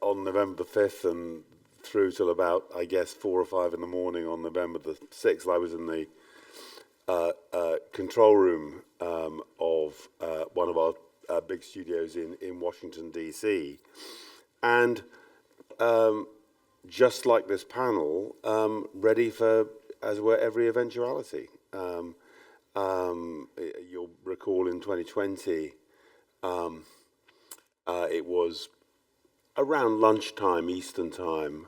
on November the 5th and through till about, I guess, 4 or 5 in the morning on November the 6th, I was in the control room of one of our big studios in Washington, D.C. And just like this panel, ready for, as it were, every eventuality. You'll recall in 2020, it was around lunchtime, Eastern time,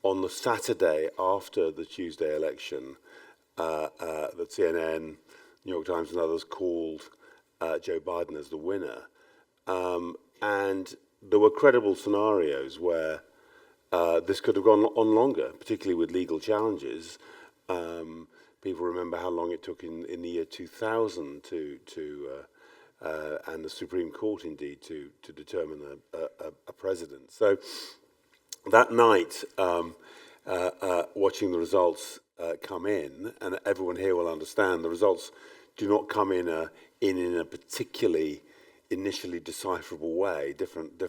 on the Saturday after the Tuesday election, that CNN, New York Times and others called Joe Biden as the winner. And there were credible scenarios where this could have gone on longer, particularly with legal challenges. People remember how long it took in the year 2000 and the Supreme Court indeed to determine a president. So that night, watching the results come in, and everyone here will understand, the results do not come in a particularly initially decipherable way. Different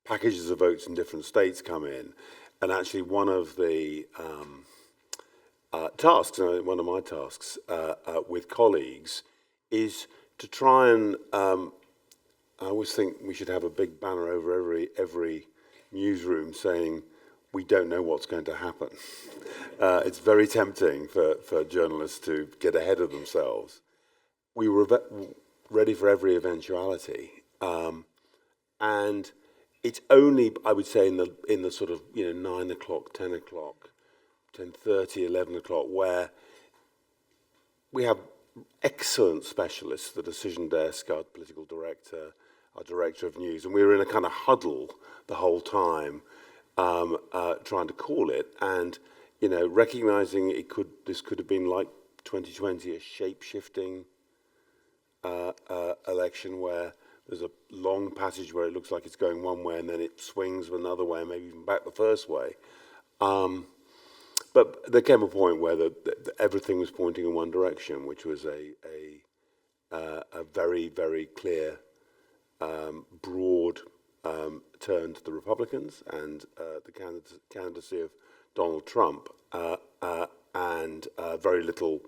packages of votes in different states come in, and actually one of the tasks, one of my tasks with colleagues, is to try and I always think we should have a big banner over every newsroom saying, we don't know what's going to happen. It's very tempting for journalists to get ahead of themselves. We were ready for every eventuality. And it's only, I would say, in the sort of 9 o'clock, 10 o'clock, 10:30, 11 o'clock, where we have excellent specialists, the decision desk, our political director, our director of news, and we were in a kind of huddle the whole time, trying to call it, and recognizing this could have been like 2020, a shape-shifting election where there's a long passage where it looks like it's going one way and then it swings another way, maybe even back the first way. But there came a point where everything was pointing in one direction, which was a very, very clear, broad turn to the Republicans and the candidacy of Donald Trump, and very little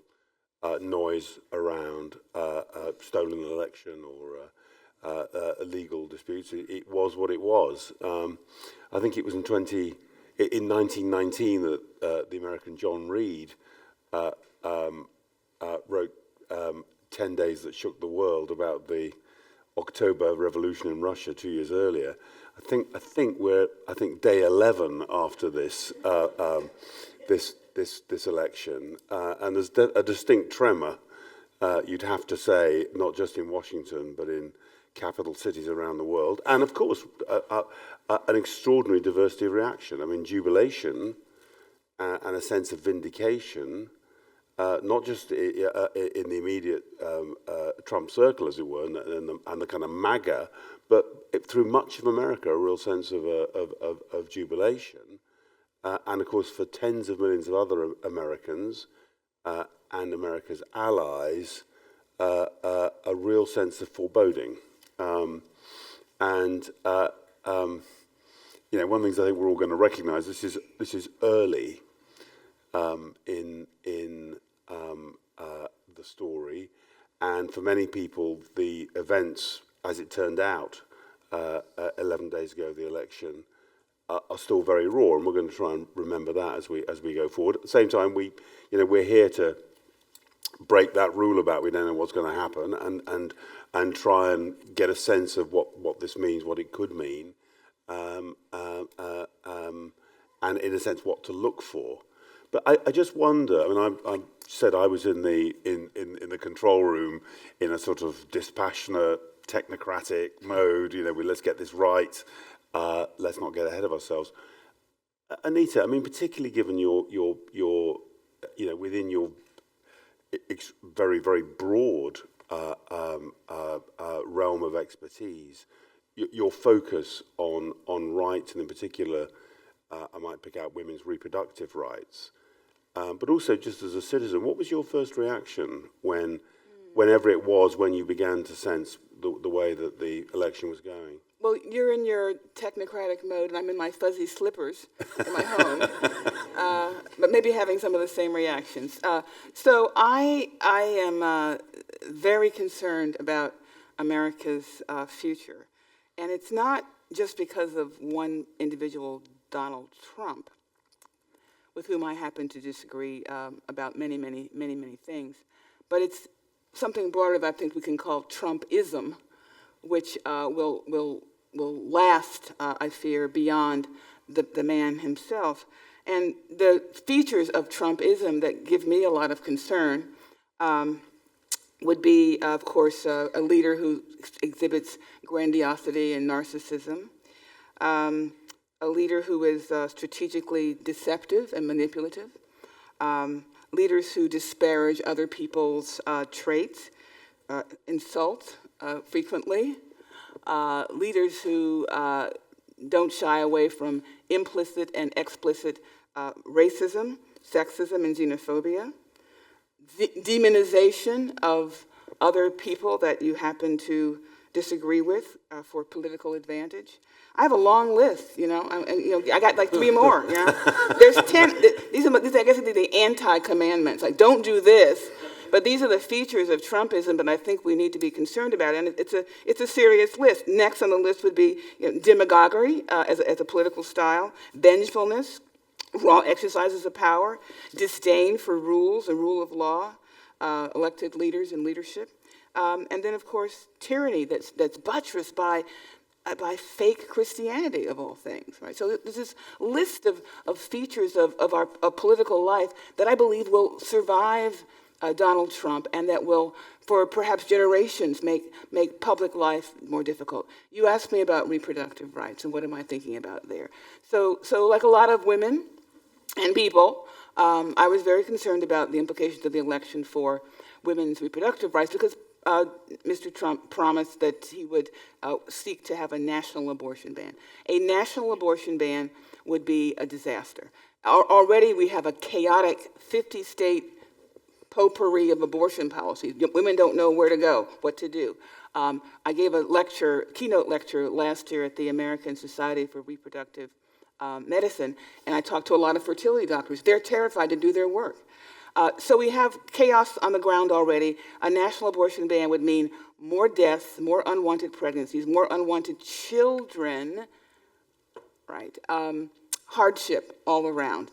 noise around stolen election or legal disputes. It was what it was. I think it was in 1919 that the American John Reed wrote 10 Days That Shook the World about the October Revolution in Russia 2 years earlier. I think we're day 11 after this this election, and there's a distinct tremor, you'd have to say, not just in Washington but in capital cities around the world, and of course an extraordinary diversity of reaction. I mean, jubilation and a sense of vindication, not just in the immediate Trump circle, as it were, and the kind of MAGA, but through much of America, a real sense of jubilation, and of course for tens of millions of other Americans and America's allies, a real sense of foreboding. One of the things I think we're all going to recognise, this is early in the story, and for many people, the events, as it turned out, 11 days ago, the election, are still very raw, and we're going to try and remember that as we go forward. At the same time, we're here to break that rule about we don't know what's going to happen, and try and get a sense of what this means, what it could mean, and in a sense what to look for. But I just wonder. I mean, I said I was in the control room in a sort of dispassionate, technocratic mode. Let's get this right. Let's not get ahead of ourselves. Anita, I mean, particularly given your within your very, very broad realm of expertise, your focus on rights, and in particular, I might pick out women's reproductive rights, but also just as a citizen, what was your first reaction whenever it was, when you began to sense the way that the election was going? Well, you're in your technocratic mode, and I'm in my fuzzy slippers in my home, but maybe having some of the same reactions. So I am very concerned about America's future, and it's not just because of one individual, Donald Trump, with whom I happen to disagree about many things, but it's something broader that I think we can call Trumpism, which will last, I fear, beyond the man himself. And the features of Trumpism that give me a lot of concern would be, of course, a leader who exhibits grandiosity and narcissism, a leader who is strategically deceptive and manipulative, leaders who disparage other people's traits, insult frequently, leaders who don't shy away from implicit and explicit racism, sexism, and xenophobia, demonization of other people that you happen to disagree with for political advantage. I have a long list, I got like 3 more, There's 10, these are, I guess, the anti-commandments, like don't do this, but these are the features of Trumpism that I think we need to be concerned about, and it's a serious list. Next on the list would be demagoguery as a political style, vengefulness, raw exercises of power, disdain for rules and rule of law, elected leaders and leadership, and then, of course, tyranny that's buttressed by fake Christianity, of all things, right? So there's this list of features of our political life that I believe will survive Donald Trump, and that will, for perhaps generations, make public life more difficult. You asked me about reproductive rights, and what am I thinking about there? So like a lot of women and people, I was very concerned about the implications of the election for women's reproductive rights, because Mr. Trump promised that he would seek to have a national abortion ban. A national abortion ban would be a disaster. Already we have a chaotic 50-state potpourri of abortion policies. Women don't know where to go, what to do. I gave a keynote lecture last year at the American Society for Reproductive Medicine, and I talked to a lot of fertility doctors. They're terrified to do their work. So we have chaos on the ground already. A national abortion ban would mean more deaths, more unwanted pregnancies, more unwanted children, right? Hardship all around.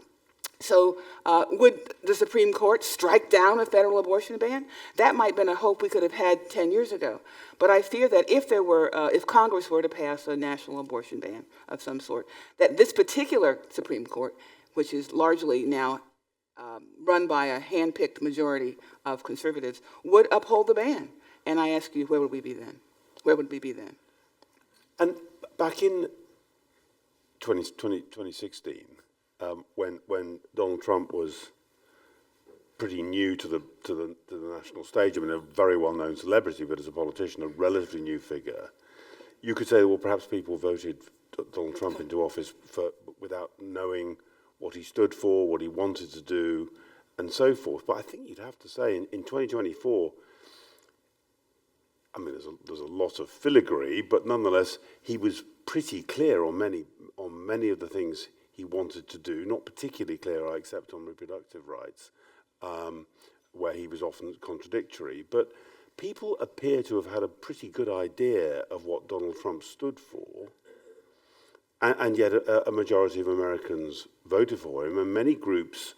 So would the Supreme Court strike down a federal abortion ban? That might have been a hope we could have had 10 years ago. But I fear that if Congress were to pass a national abortion ban of some sort, that this particular Supreme Court, which is largely now run by a hand-picked majority of conservatives, would uphold the ban. And I ask you, where would we be then? Where would we be then? And back in 2016, when Donald Trump was pretty new to the national stage, I mean, a very well-known celebrity, but as a politician, a relatively new figure, you could say, well, perhaps people voted Donald Trump into office without knowing what he stood for, what he wanted to do, and so forth. But I think you'd have to say, in 2024, I mean, there's a lot of filigree, but nonetheless, he was pretty clear on many of the things he wanted to do. Not particularly clear, except on reproductive rights, where he was often contradictory. But people appear to have had a pretty good idea of what Donald Trump stood for. And yet a majority of Americans voted for him, and many groups,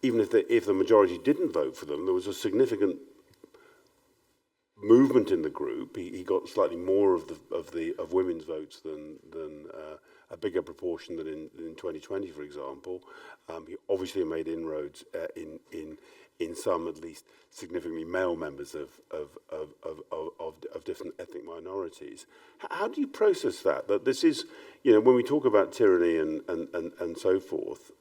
even if the majority didn't vote for them, there was a significant movement in the group. He got slightly more of women's votes than a bigger proportion than in 2020, for example. He obviously made inroads in some, at least, significantly male members of different ethnic minorities. How do you process that? That this is, when we talk about tyranny and so forth,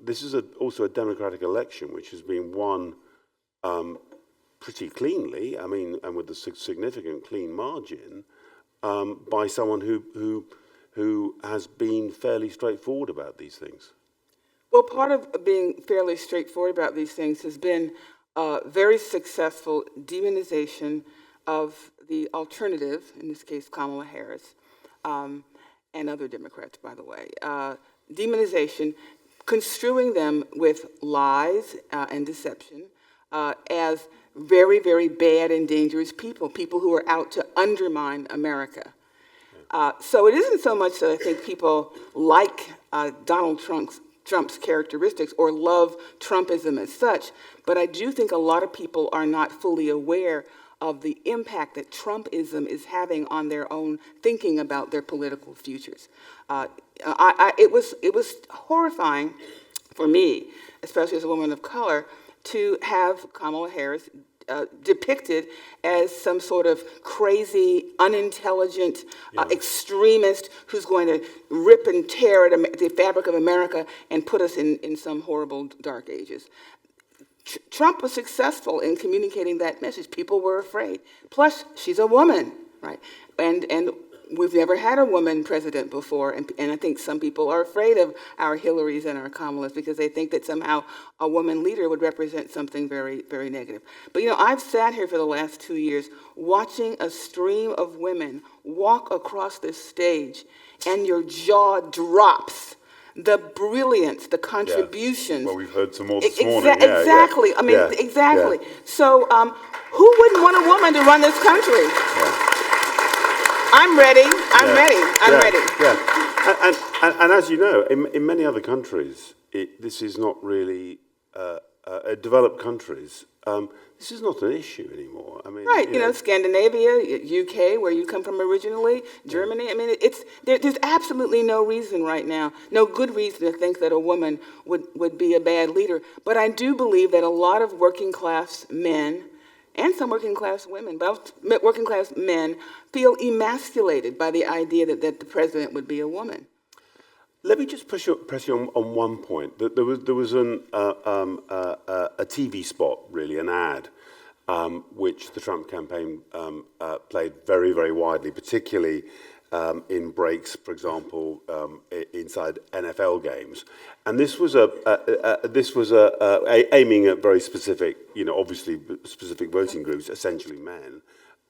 this is also a democratic election which has been won pretty cleanly, I mean, and with a significant clean margin, by someone who has been fairly straightforward about these things. Well, part of being fairly straightforward about these things has been very successful demonization of the alternative, in this case Kamala Harris, and other Democrats, by the way, demonization, construing them with lies and deception as very, very bad and dangerous people who are out to undermine America. So it isn't so much that I think people like Donald Trump's characteristics or love Trumpism as such, but I do think a lot of people are not fully aware of the impact that Trumpism is having on their own thinking about their political futures. It was horrifying for me, especially as a woman of color, to have Kamala Harris depicted as some sort of crazy, unintelligent extremist who's going to rip and tear at the fabric of America and put us in some horrible dark ages. Trump was successful in communicating that message. People were afraid. Plus, she's a woman, right? And we've never had a woman president before, and I think some people are afraid of our Hillarys and our Kamalas because they think that somehow a woman leader would represent something very, very negative. But, I've sat here for the last 2 years watching a stream of women walk across this stage, and your jaw drops. The brilliance, the contributions. Yes. Well, we've heard some more this morning. Exactly. Yeah. I mean, exactly. Yeah. So who wouldn't want a woman to run this country? Yeah. I'm ready. I'm ready. Yeah. And as you know, in many other countries, this is not really, developed countries, this is not an issue anymore. I mean, right, Scandinavia, UK, where you come from originally, Germany. I mean, there's absolutely no reason right now, no good reason to think that a woman would be a bad leader. But I do believe that a lot of working class men and some working class women, but working class men, feel emasculated by the idea that the president would be a woman. Let me just press you on one point. There was a TV spot, really, an ad, which the Trump campaign played very, very widely, particularly in breaks, for example, inside NFL games. And this was aiming at very specific, obviously specific voting groups, essentially men.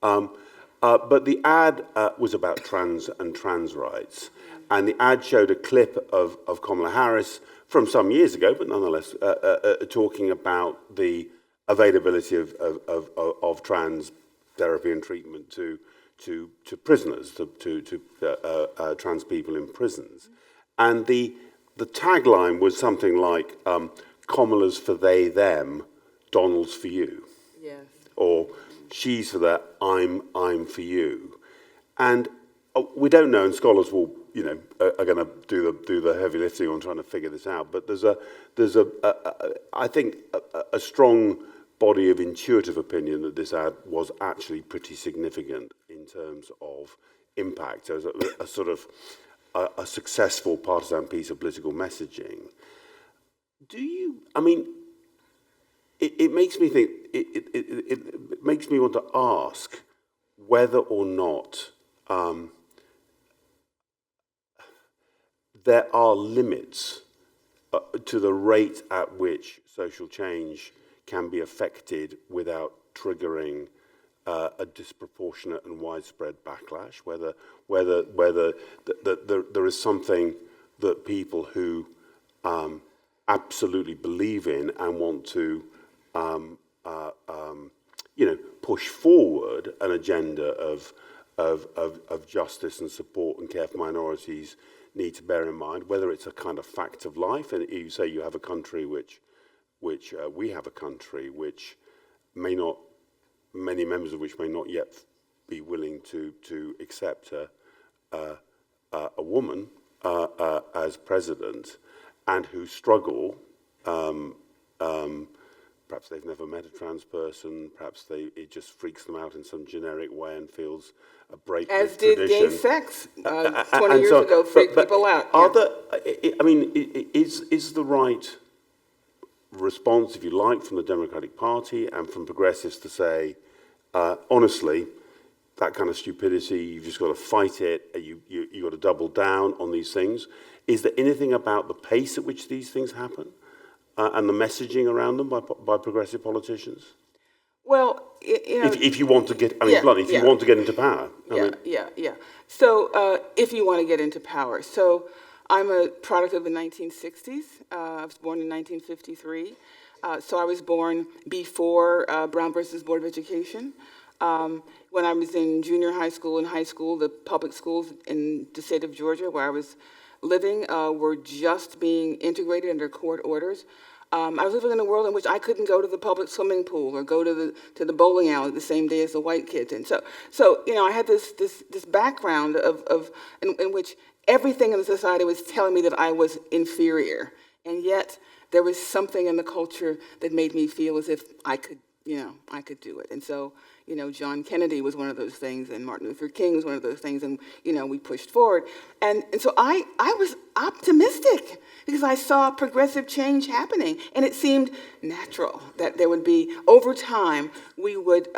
But the ad was about trans rights. And the ad showed a clip of Kamala Harris from some years ago, but nonetheless, talking about the availability of trans therapy and treatment to prisoners, to trans people in prisons. And the tagline was something like, Kamala's for they, them, Donald's for you. Yes. Or she's for that, I'm for you. And we don't know, and scholars will, are going to do the heavy lifting on trying to figure this out. But there's I think a strong body of intuitive opinion that this ad was actually pretty significant in terms of impact as a sort of a successful partisan piece of political messaging. It makes me think. It makes me want to ask whether or not there are limits to the rate at which social change can be affected without triggering a disproportionate and widespread backlash. Whether there is something that people who absolutely believe in and want to push forward an agenda of justice and support and care for minorities need to bear in mind, whether it's a kind of fact of life. And you say you have a country which we have a country which may not, many members of which may not yet be willing to accept a woman as president, and who struggle. Perhaps they've never met a trans person. Perhaps it just freaks them out in some generic way and feels a break with tradition. As did gay sex 20 years ago, freaked people out. Is the right response, if you like, from the Democratic Party and from progressives to say, honestly, that kind of stupidity, you've just got to fight it, you've got to double down on these things? Is there anything about the pace at which these things happen? And the messaging around them by progressive politicians? Well, If you want to get, I mean, Yeah, bluntly, if you yeah. want to get into power. I mean, Yeah. So if you want to get into power. So I'm a product of the 1960s. I was born in 1953. So I was born before Brown versus Board of Education. When I was in junior high school and high school, the public schools in the state of Georgia where I was living were just being integrated under court orders. I was living in a world in which I couldn't go to the public swimming pool or go to the bowling alley the same day as the white kids. And so I had this background in which everything in the society was telling me that I was inferior. And yet there was something in the culture that made me feel as if I could do it. And so, John Kennedy was one of those things, and Martin Luther King was one of those things, and, we pushed forward. And so I was optimistic because I saw progressive change happening, and it seemed natural that there would be, over time, we would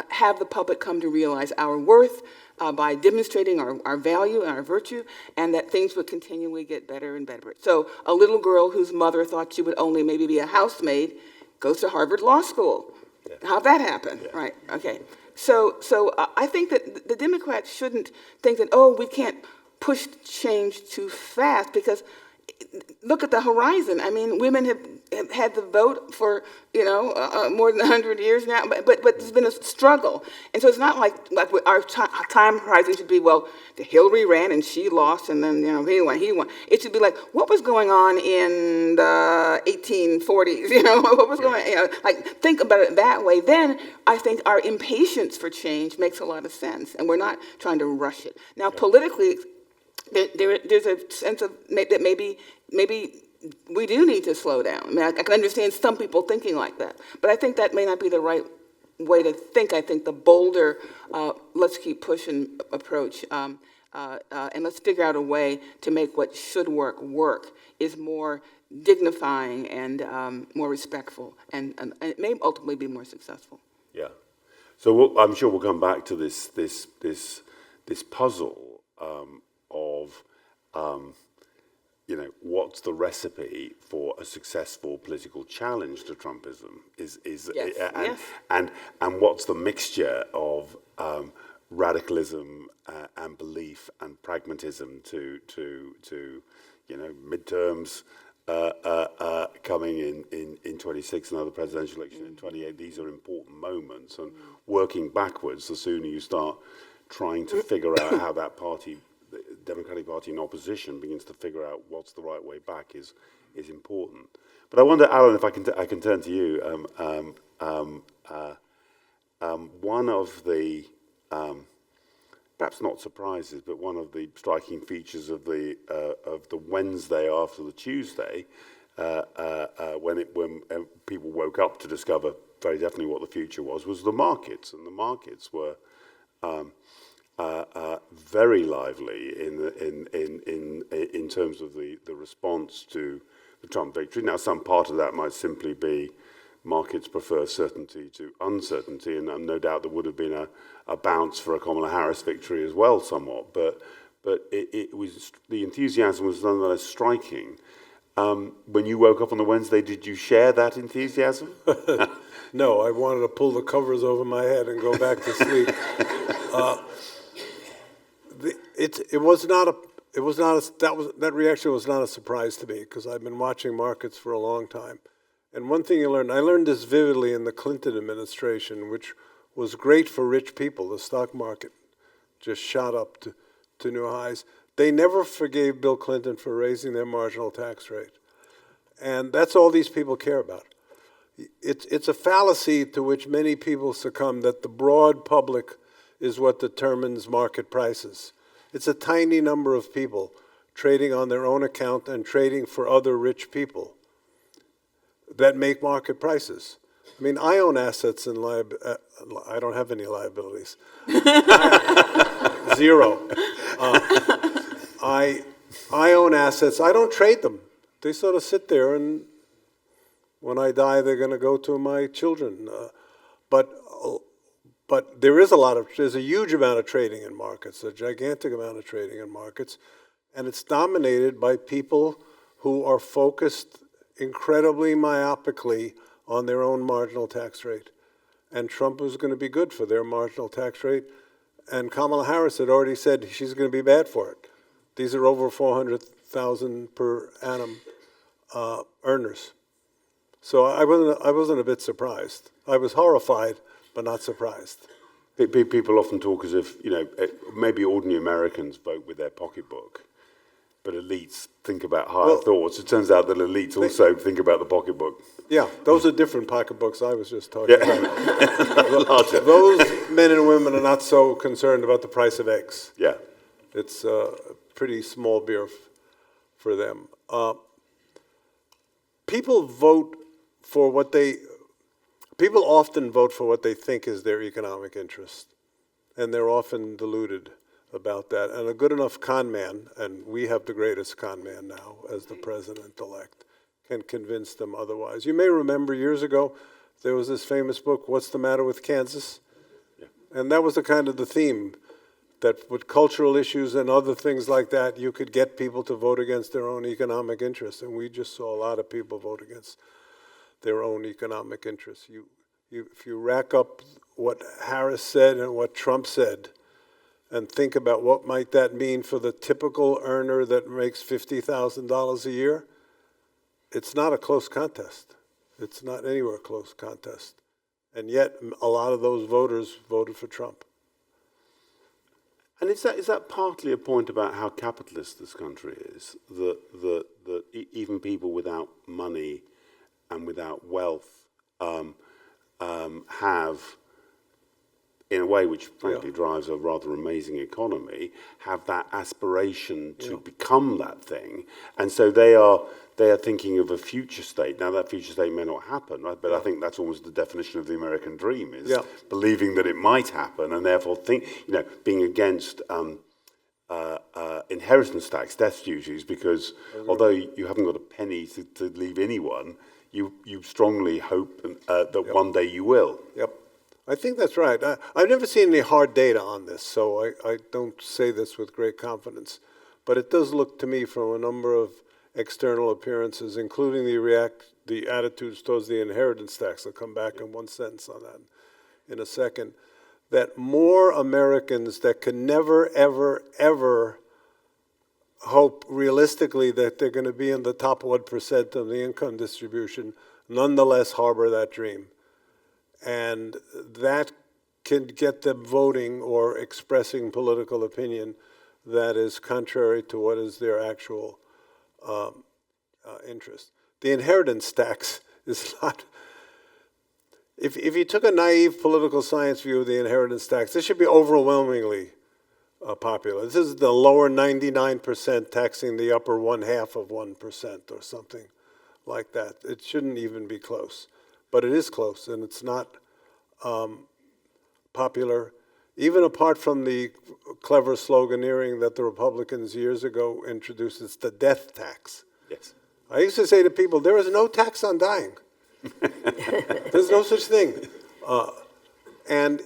have the public come to realize our worth by demonstrating our value and our virtue, and that things would continually get better and better. So a little girl whose mother thought she would only maybe be a housemaid goes to Harvard Law School. Yeah. How'd that happen? Yeah. Right, okay. So I think that the Democrats shouldn't think that, we can't push change too fast, because look at the horizon. I mean, women have had the vote for, more than 100 years now, but there's been a struggle. And so it's not like our time horizon should be, Hillary ran and she lost, and then, he won. It should be like, what was going on in the 1840s, what was going on, think about it that way. Then I think our impatience for change makes a lot of sense, and we're not trying to rush it. Now, politically, there's a sense of that maybe we do need to slow down. I mean, I can understand some people thinking like that, but I think that may not be the right way to think. I think the bolder, let's keep pushing approach, and let's figure out a way to make what should work is more dignifying and more respectful, and it may ultimately be more successful. Yeah. So I'm sure we'll come back to this puzzle of what's the recipe for a successful political challenge to Trumpism and what's the mixture of radicalism and belief and pragmatism to midterms coming in 26, another presidential election in 28. These are important moments, and working backwards, the sooner you start trying to figure out how that party, the Democratic Party in opposition, begins to figure out what's the right way back is important. But I wonder, Alan, if I can turn to you. One of the perhaps not surprises, but one of the striking features of the Wednesday after the Tuesday, when people woke up to discover very definitely what the future was the markets, and the markets were very lively in terms of the response to the Trump victory. Now, some part of that might simply be markets prefer certainty to uncertainty, and no doubt there would have been a bounce for a Kamala Harris victory as well, somewhat. But it was, the enthusiasm was nonetheless striking. When you woke up on the Wednesday, did you share that enthusiasm? No, I wanted to pull the covers over my head and go back to sleep. That reaction was not a surprise to me, because I've been watching markets for a long time. And one thing I learned this vividly in the Clinton administration, which was great for rich people. The stock market just shot up to new highs. They never forgave Bill Clinton for raising their marginal tax rate. And that's all these people care about. It's a fallacy to which many people succumb, that the broad public is what determines market prices. It's a tiny number of people trading on their own account and trading for other rich people that make market prices. I mean, I own assets and I don't have any liabilities. Zero. I own assets. I don't trade them. They sort of sit there, and when I die, they're going to go to my children. But there's a huge amount of trading in markets, a gigantic amount of trading in markets, and it's dominated by people who are focused incredibly myopically on their own marginal tax rate. and Trump was going to be good for their marginal tax rate, and Kamala Harris had already said she's going to be bad for it. These are over 400,000 per annum earners. So I wasn't a bit surprised. I was horrified, but not surprised. People often talk as if, maybe ordinary Americans vote with their pocketbook, but elites think about higher thoughts. It turns out that elites also think about the pocketbook. Yeah, those are different pocketbooks I was just talking about. Larger. Those men and women are not so concerned about the price of eggs. Yeah. It's a pretty small beer for them. People often vote for what they think is their economic interest, and they're often deluded about that. And a good enough con man, and we have the greatest con man now as the president-elect, can convince them otherwise. You may remember years ago, there was this famous book, What's the Matter with Kansas? Yeah. And that was the theme, that with cultural issues and other things like that, you could get people to vote against their own economic interests. And we just saw a lot of people vote against their own economic interests. If you rack up what Harris said and what Trump said, and think about what might that mean for the typical earner that makes $50,000 a year, it's not a close contest. It's not anywhere a close contest. And yet, a lot of those voters voted for Trump. And is that partly a point about how capitalist this country is? That even people without money and without wealth have, in a way which frankly drives a rather amazing economy, have that aspiration to become that thing. And so they are thinking of a future state. Now that future state may not happen, right? But I think that's almost the definition of the American dream, is believing that it might happen, and therefore being against inheritance tax, death duties, because although you haven't got a penny to leave anyone, you strongly hope that one day you will. Yep. I think that's right. I've never seen any hard data on this, so I don't say this with great confidence. But it does look to me, from a number of external appearances, including the attitudes towards the inheritance tax. I'll come back in one sentence on that in a second, that more Americans that can never, ever, ever hope realistically that they're going to be in the top 1% of the income distribution, nonetheless harbor that dream. And that can get them voting or expressing political opinion that is contrary to what is their actual interest. The inheritance tax is not... If you took a naive political science view of the inheritance tax, this should be overwhelmingly popular. This is the lower 99% taxing the upper 1/2 of 1% or something like that. It shouldn't even be close. But it is close, and it's not popular, even apart from the clever sloganeering that the Republicans years ago introduced. It's the death tax. Yes. I used to say to people, there is no tax on dying. There's no such thing. And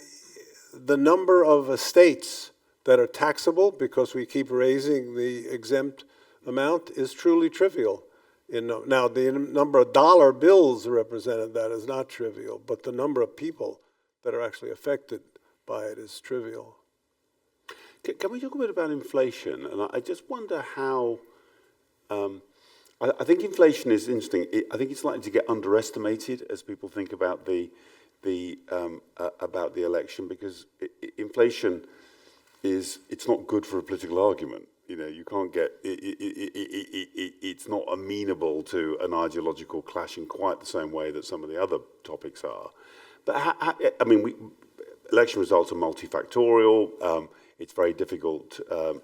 the number of estates that are taxable, because we keep raising the exempt amount, is truly trivial. Now, the number of dollar bills represented that is not trivial, but the number of people that are actually affected by it is trivial. Can we talk a bit about inflation? And I just wonder how... I think inflation is interesting. I think it's likely to get underestimated as people think about the election, because inflation it's not good for a political argument. You can't get it's not amenable to an ideological clash in quite the same way that some of the other topics are. But election results are multifactorial. It's very difficult,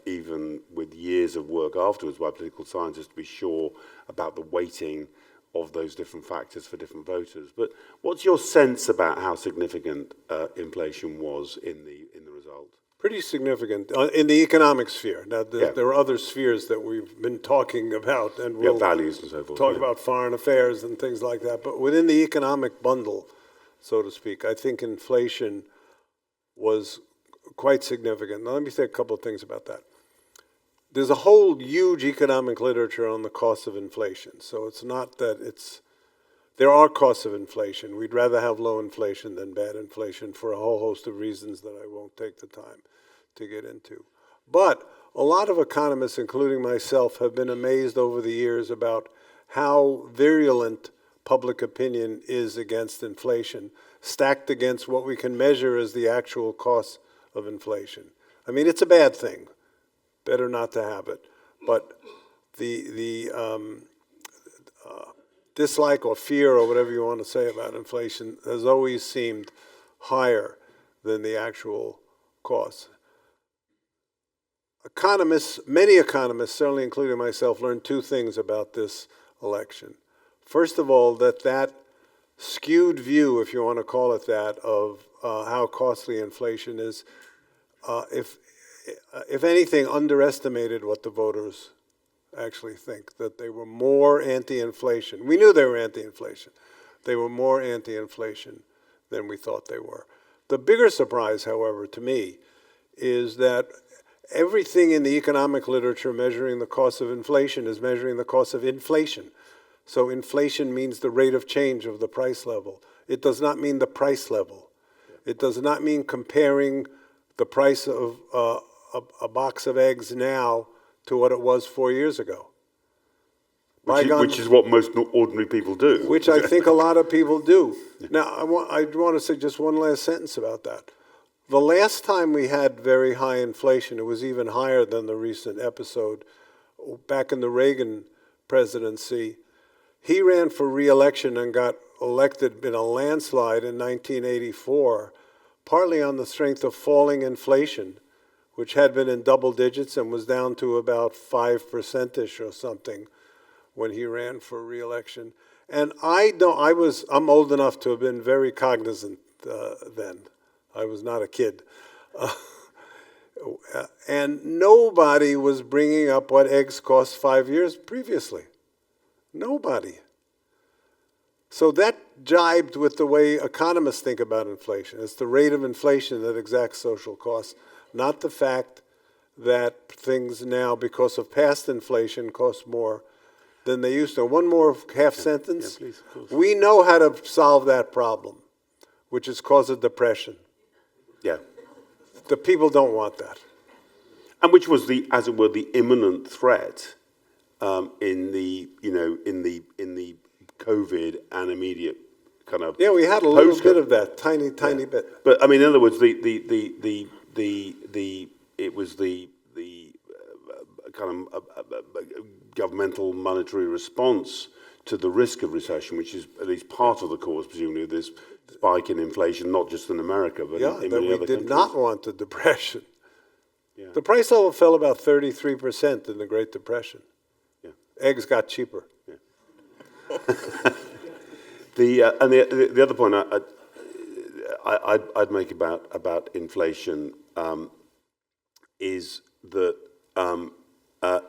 even with years of work afterwards by political scientists, to be sure about the weighting of those different factors for different voters. But what's your sense about how significant inflation was in the result? Pretty significant in the economic sphere. Now, there are other spheres that we've been talking about, and we'll values and so forth. Talk about foreign affairs and things like that. But within the economic bundle, so to speak, I think inflation was quite significant. Now, let me say a couple of things about that. There's a whole huge economic literature on the cost of inflation. So it's not that it's there are costs of inflation. We'd rather have low inflation than bad inflation for a whole host of reasons that I won't take the time to get into. But a lot of economists, including myself, have been amazed over the years about how virulent public opinion is against inflation, stacked against what we can measure as the actual cost of inflation. I mean, it's a bad thing. Better not to have it. But the dislike or fear or whatever you want to say about inflation has always seemed higher than the actual cost. Economists, many economists, certainly including myself, learned two things about this election. First of all, that skewed view, if you want to call it that, of how costly inflation is, if anything, underestimated what the voters actually think, that they were more anti-inflation. We knew they were anti-inflation. They were more anti-inflation than we thought they were. The bigger surprise, however, to me, is that everything in the economic literature measuring the cost of inflation is measuring the cost of inflation. So inflation means the rate of change of the price level. It does not mean the price level. It does not mean comparing the price of a box of eggs now to what it was 4 years ago. Which is what most ordinary people do. Which I think a lot of people do. Now, I want to say just one last sentence about that. The last time we had very high inflation, it was even higher than the recent episode back in the Reagan presidency. He ran for re-election and got elected in a landslide in 1984, partly on the strength of falling inflation, which had been in double digits and was down to about 5%-ish or something when he ran for re-election. And I'm old enough to have been very cognizant then. I was not a kid. And nobody was bringing up what eggs cost 5 years previously. Nobody. So that jibed with the way economists think about inflation. It's the rate of inflation that exacts social costs, not the fact that things now, because of past inflation, cost more than they used to. One more half sentence. Yeah, please, of course. We know how to solve that problem, which is cause of depression. Yeah. The people don't want that. And which was as it were, the imminent threat in the COVID and immediate kind of Yeah, we had a little bit of that, tiny bit. But I mean, in other words, it was the kind of governmental monetary response to the risk of recession, which is at least part of the cause, presumably, of this spike in inflation, not just in America, but in many other countries. We did not want the depression. Yeah. The price level fell about 33% in the Great Depression. Yeah. Eggs got cheaper. Yeah. The other point I'd make about inflation is that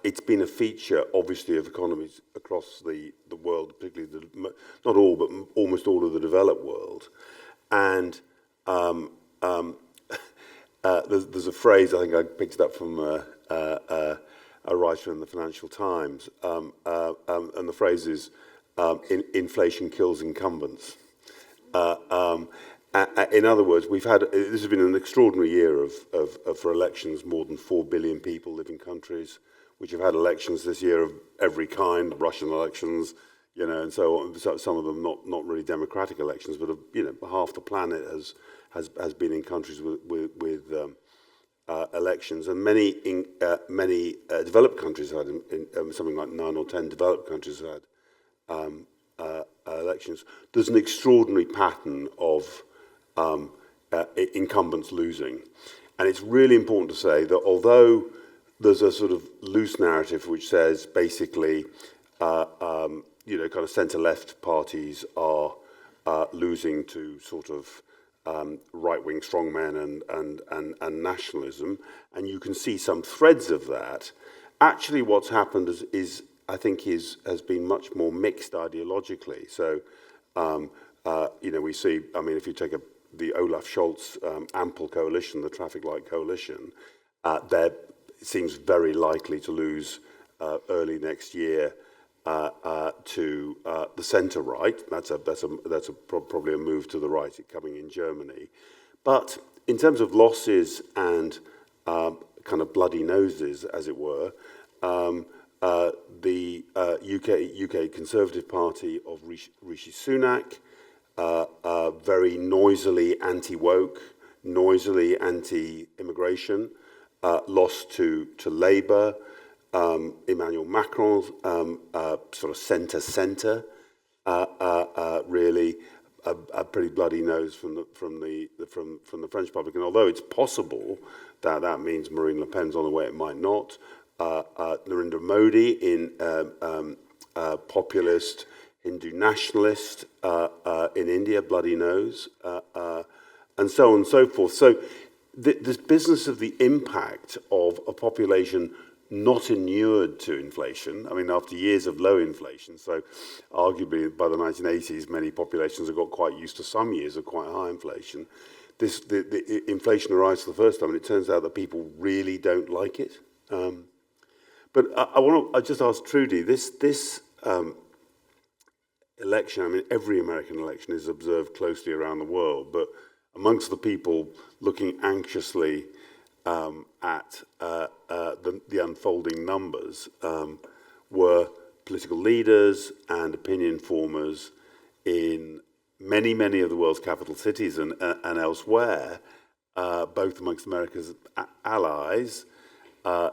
it's been a feature, obviously, of economies across the world, particularly not all, but almost all of the developed world. And there's a phrase, I think I picked it up from a writer in the Financial Times, and the phrase is, inflation kills incumbents. In other words, this has been an extraordinary year for elections. More than 4 billion people live in countries which have had elections this year of every kind, Russian elections, and so on. So some of them not really democratic elections, but half the planet has been in countries with elections, and many developed countries have had something like 9 or 10 developed countries have had elections. There's an extraordinary pattern of incumbents losing, and it's really important to say that although there's a sort of loose narrative which says basically, kind of centre-left parties are losing to sort of right-wing strongmen and nationalism, and you can see some threads of that. Actually, what's happened is I think has been much more mixed ideologically. So, we see. I mean, if you take the Olaf Scholz ample coalition, the traffic light coalition, there seems very likely to lose early next year to the centre right. That's probably a move to the right coming in Germany. But in terms of losses and kind of bloody noses, as it were, the UK Conservative Party of Rishi Sunak, very noisily anti-woke, noisily anti-immigration, lost to Labour. Emmanuel Macron's sort of centre, really a pretty bloody nose from the French public. And although it's possible that that means Marine Le Pen's on the way, it might not. Narendra Modi in populist Hindu nationalist in India, bloody nose, and so on and so forth. So this business of the impact of a population not inured to inflation, I mean, after years of low inflation, so arguably by the 1980s, many populations have got quite used to some years of quite high inflation. The inflation arrives for the first time, and it turns out that people really don't like it. But I just ask Trudy, this election, I mean, every American election is observed closely around the world, but amongst the people looking anxiously at the unfolding numbers were political leaders and opinion formers in many of the world's capital cities and elsewhere, both amongst America's allies,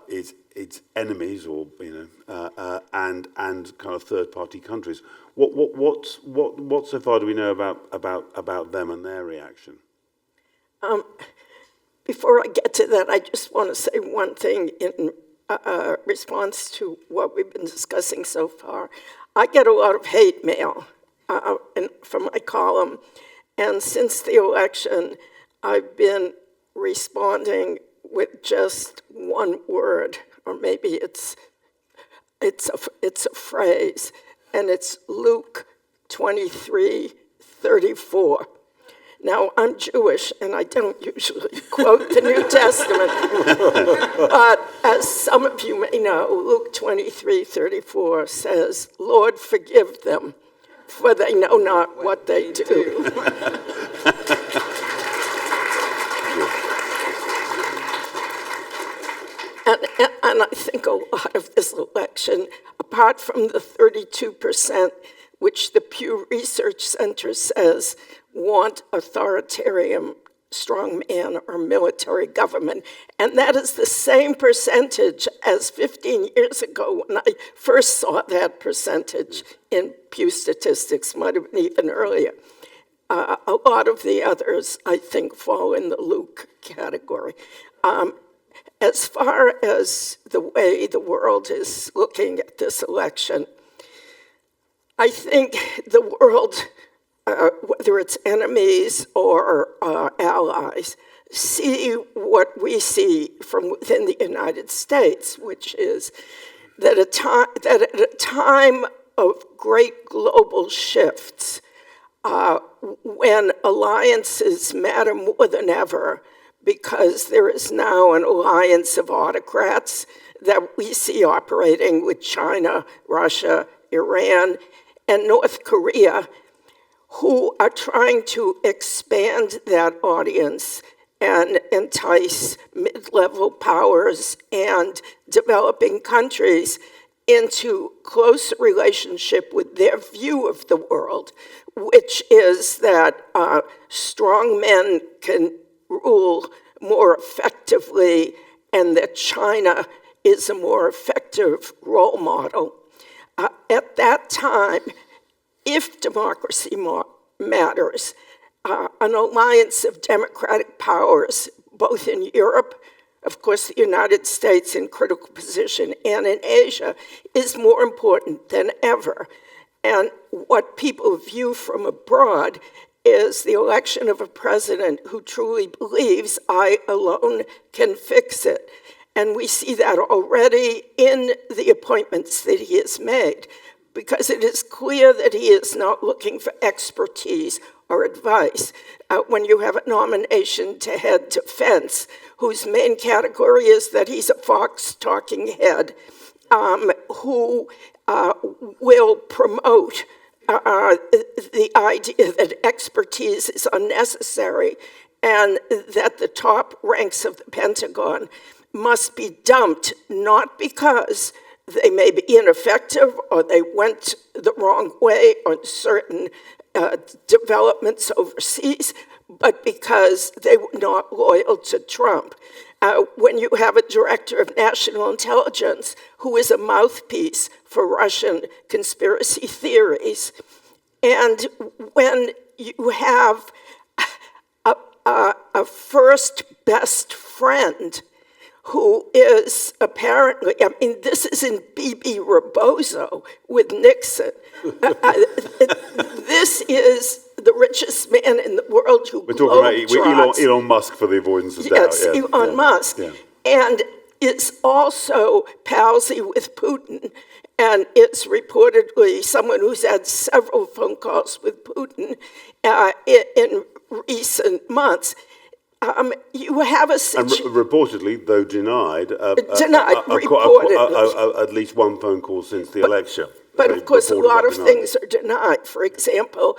its enemies, or and kind of third-party countries. What so far do we know about them and their reaction? Before I get to that, I just want to say one thing in response to what we've been discussing so far. I get a lot of hate mail from my column, and since the election, I've been responding with just one word, or maybe it's a phrase, and it's Luke 23:34. Now, I'm Jewish, and I don't usually quote the New Testament, but as some of you may know, Luke 23:34 says, "Lord, forgive them, for they know not what they do." And I think a lot of this election, apart from the 32%, which the Pew Research Center says want authoritarian strongman or military government, and that is the same percentage as 15 years ago when I first saw that percentage in Pew statistics, might have been even earlier. A lot of the others, I think, fall in the Luke category. As far as the way the world is looking at this election, I think the world, whether it's enemies or allies, see what we see from within the United States, which is that at a time of great global shifts, when alliances matter more than ever, because there is now an alliance of autocrats that we see operating with China, Russia, Iran, and North Korea, who are trying to expand that audience and entice mid-level powers and developing countries into close relationship with their view of the world, which is that strong men can rule more effectively and that China is a more effective role model. At that time, if democracy matters, an alliance of democratic powers, both in Europe, of course, the United States in critical position, and in Asia, is more important than ever. And what people view from abroad is the election of a president who truly believes I alone can fix it. And we see that already in the appointments that he has made, because it is clear that he is not looking for expertise or advice. When you have a nomination to head defense, whose main category is that he's a fox talking head, who will promote the idea that expertise is unnecessary and that the top ranks of the Pentagon must be dumped, not because they may be ineffective or they went the wrong way on certain developments overseas, but because they were not loyal to Trump. When you have a director of national intelligence who is a mouthpiece for Russian conspiracy theories, and when you have a first best friend who is apparently, I mean, this is in B.B. Rebozo with Nixon. This is the richest man in the world who We're talking about Elon Musk for the avoidance of doubt. Yes, Elon Musk. Yeah. And is also palsy with Putin, and it's reportedly someone who's had several phone calls with Putin in recent months. You have a situation. And reportedly, though denied, reportedly. At least one phone call since the election. But of course, a lot of things are denied. For example,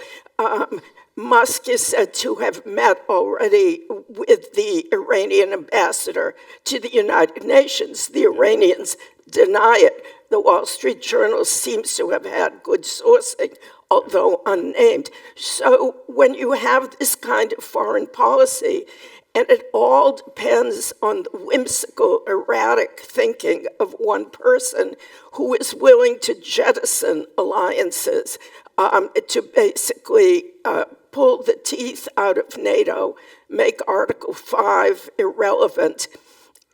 Musk is said to have met already with the Iranian ambassador to the United Nations. The Iranians deny it. The Wall Street Journal seems to have had good sourcing, although unnamed. So when you have this kind of foreign policy, and it all depends on the whimsical, erratic thinking of one person who is willing to jettison alliances, to basically pull the teeth out of NATO, make Article 5 irrelevant,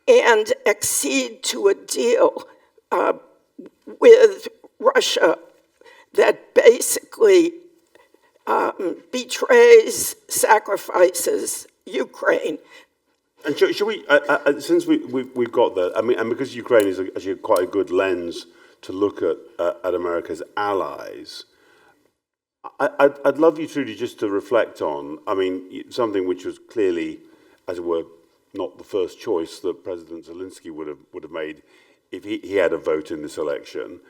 and accede to a deal with Russia that basically betrays, sacrifices Ukraine. And should we, since we've got that, I mean, and because Ukraine is actually quite a good lens to look at America's allies, I'd love you, Trudy, just to reflect on, I mean, something which was clearly, as it were, not the first choice that President Zelensky would have made if he had a vote in this election.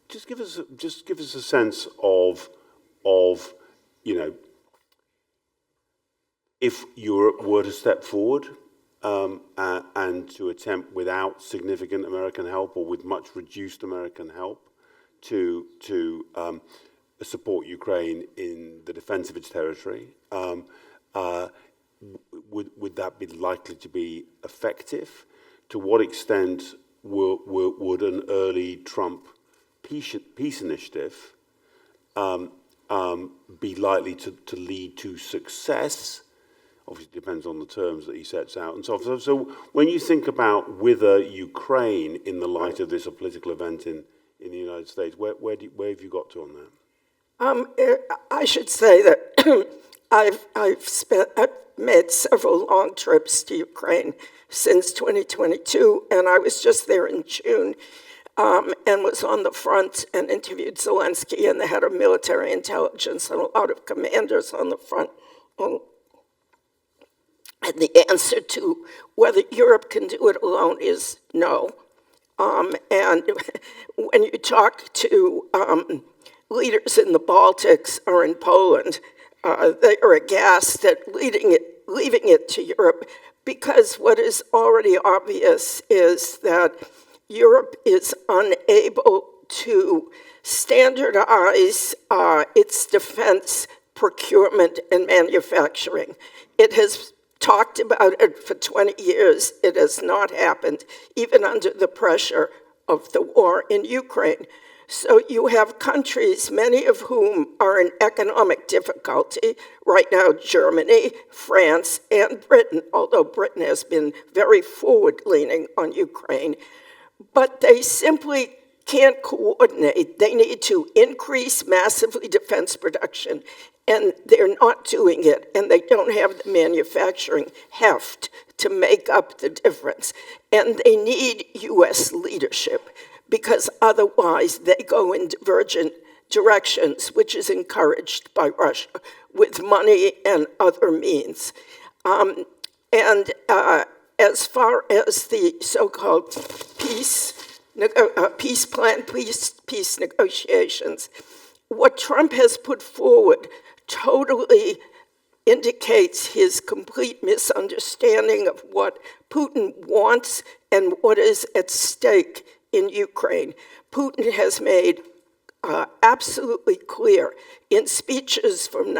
Just give us a sense of if Europe were to step forward and to attempt, without significant American help or with much reduced American help, to support Ukraine in the defense of its territory, would that be likely to be effective? To what extent would an early Trump peace initiative be likely to lead to success? Obviously, it depends on the terms that he sets out and so on. So when you think about whether Ukraine, in the light of this, a political event in the United States, where have you got to on that? I should say that I've made several long trips to Ukraine since 2022, and I was just there in June and was on the front and interviewed Zelensky and the head of military intelligence and a lot of commanders on the front. And the answer to whether Europe can do it alone is no. And when you talk to leaders in the Baltics or in Poland, they are aghast at leaving it to Europe, because what is already obvious is that Europe is unable to standardize its defense procurement and manufacturing. It has talked about it for 20 years. It has not happened, even under the pressure of the war in Ukraine. So you have countries, many of whom are in economic difficulty right now: Germany, France, and Britain, although Britain has been very forward-leaning on Ukraine. But they simply can't coordinate. They need to increase massively defense production, and they're not doing it, and they don't have the manufacturing heft to make up the difference. And they need U.S. leadership, because otherwise they go in divergent directions, which is encouraged by Russia with money and other means. As far as the so-called peace peace plan, peace negotiations. What Trump has put forward totally indicates his complete misunderstanding of what Putin wants and what is at stake in Ukraine. Putin has made absolutely clear in speeches from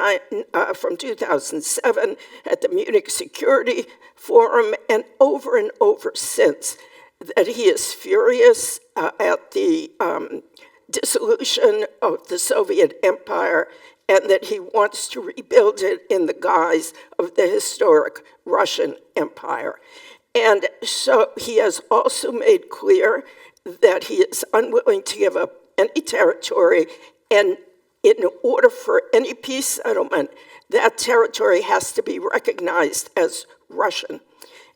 2007 at the Munich Security Forum and over since that he is furious at the dissolution of the Soviet Empire and that he wants to rebuild it in the guise of the historic Russian Empire. And so he has also made clear that he is unwilling to give up any territory, and in order for any peace settlement, that territory has to be recognized as Russian.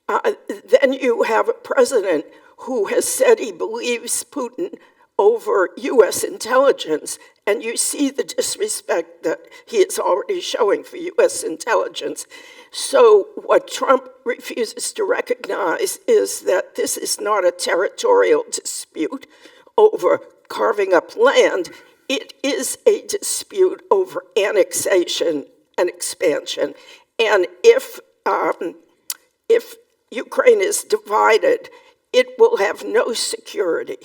Then you have a president who has said he believes Putin over U.S. intelligence, and you see the disrespect that he is already showing for U.S. intelligence. So what Trump refuses to recognize is that this is not a territorial dispute over carving up land. It is a dispute over annexation and expansion. And if Ukraine is divided, it will have no security,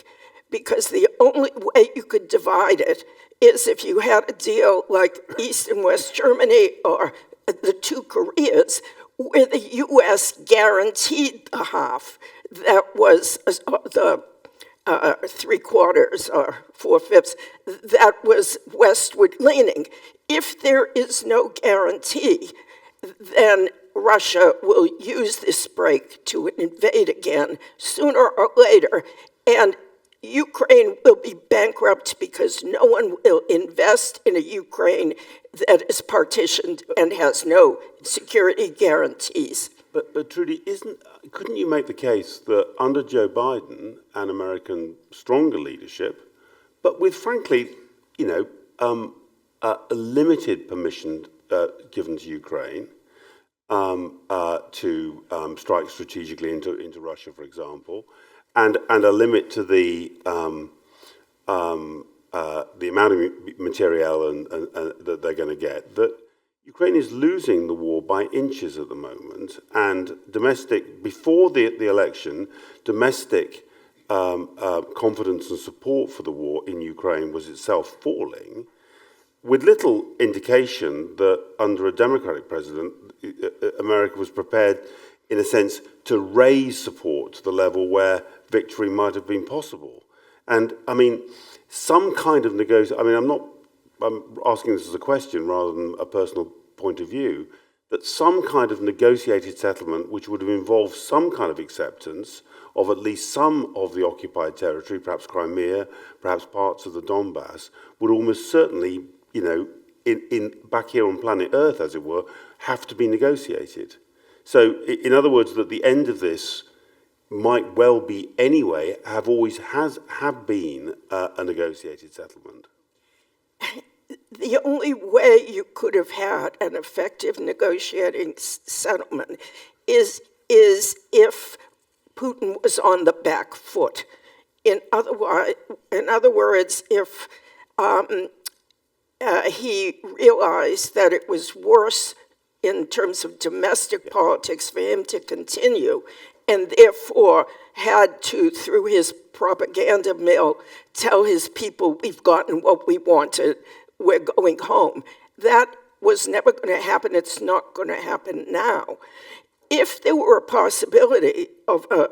because the only way you could divide it is if you had a deal like East and West Germany or the two Koreas, where the U.S. guaranteed the half that was the 3/4 or 4/5 that was westward leaning. If there is no guarantee, then Russia will use this break to invade again sooner or later, and Ukraine will be bankrupt because no one will invest in a Ukraine that is partitioned and has no security guarantees. But Trudy, couldn't you make the case that under Joe Biden and American stronger leadership, but with frankly, a limited permission given to Ukraine to strike strategically into Russia, for example, and a limit to the amount of materiel and that they're going to get, that Ukraine is losing the war by inches at the moment, and before the election, domestic confidence and support for the war in Ukraine was itself falling, with little indication that under a Democratic president, America was prepared, in a sense, to raise support to the level where victory might have been possible. And I mean, some kind of I'm asking this as a question rather than a personal point of view, that some kind of negotiated settlement which would have involved some kind of acceptance of at least some of the occupied territory, perhaps Crimea, perhaps parts of the Donbass, would almost certainly, in back here on planet Earth, as it were, have to be negotiated. So, in other words, that the end of this might well be anyway, have been a negotiated settlement. The only way you could have had an effective negotiating settlement is if Putin was on the back foot. In other words, if he realized that it was worse in terms of domestic politics for him to continue, and therefore had to, through his propaganda mill, tell his people, we've gotten what we wanted, we're going home. That was never going to happen. It's not going to happen now. If there were a possibility of a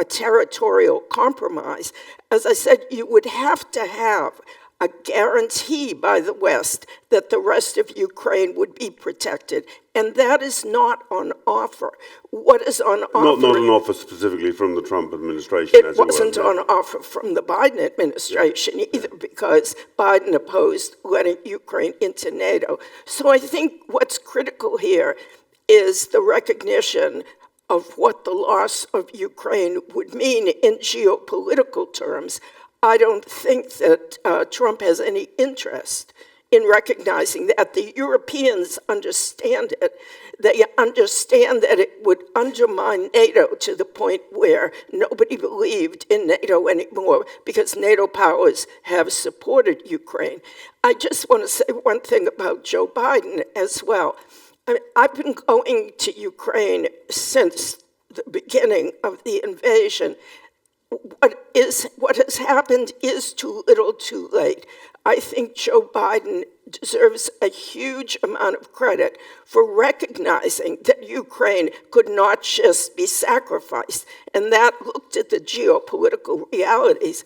territorial compromise, as I said, you would have to have a guarantee by the West that the rest of Ukraine would be protected. And that is not on offer. What is on offer? Not an offer specifically from the Trump administration. It wasn't on offer from the Biden administration either, because Biden opposed letting Ukraine into NATO. So I think what's critical here is the recognition of what the loss of Ukraine would mean in geopolitical terms. I don't think that Trump has any interest in recognizing that the Europeans understand it. They understand that it would undermine NATO to the point where nobody believed in NATO anymore because NATO powers have supported Ukraine. I just want to say one thing about Joe Biden as well. I've been going to Ukraine since the beginning of the invasion. What has happened is too little too late. I think Joe Biden deserves a huge amount of credit for recognizing that Ukraine could not just be sacrificed, and that looked at the geopolitical realities.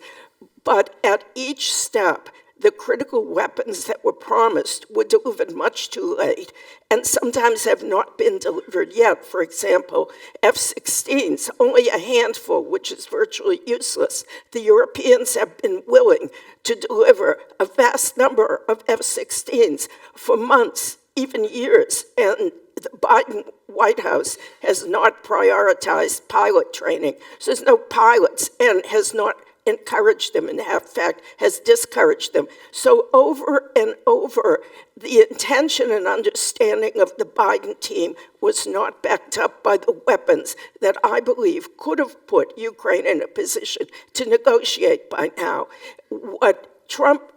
But at each step, the critical weapons that were promised were delivered much too late, and sometimes have not been delivered yet. For example, F-16s, only a handful, which is virtually useless. The Europeans have been willing to deliver a vast number of F-16s for months, even years, and the Biden White House has not prioritized pilot training. So there's no pilots and has not encouraged them, and in fact has discouraged them. So over and over, the intention and understanding of the Biden team was not backed up by the weapons that I believe could have put Ukraine in a position to negotiate by now. What Trump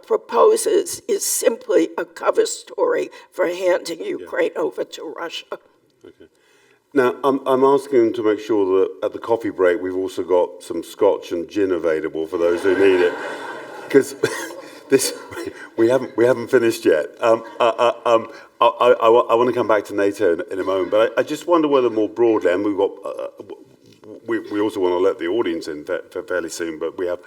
proposes is simply a cover story for handing Ukraine over to Russia. Okay. Now, I'm asking them to make sure that at the coffee break we've also got some scotch and gin available for those who need it, because we haven't finished yet. I want to come back to NATO in a moment, but I just wonder whether more broadly, and we also want to let the audience in fairly soon, but we have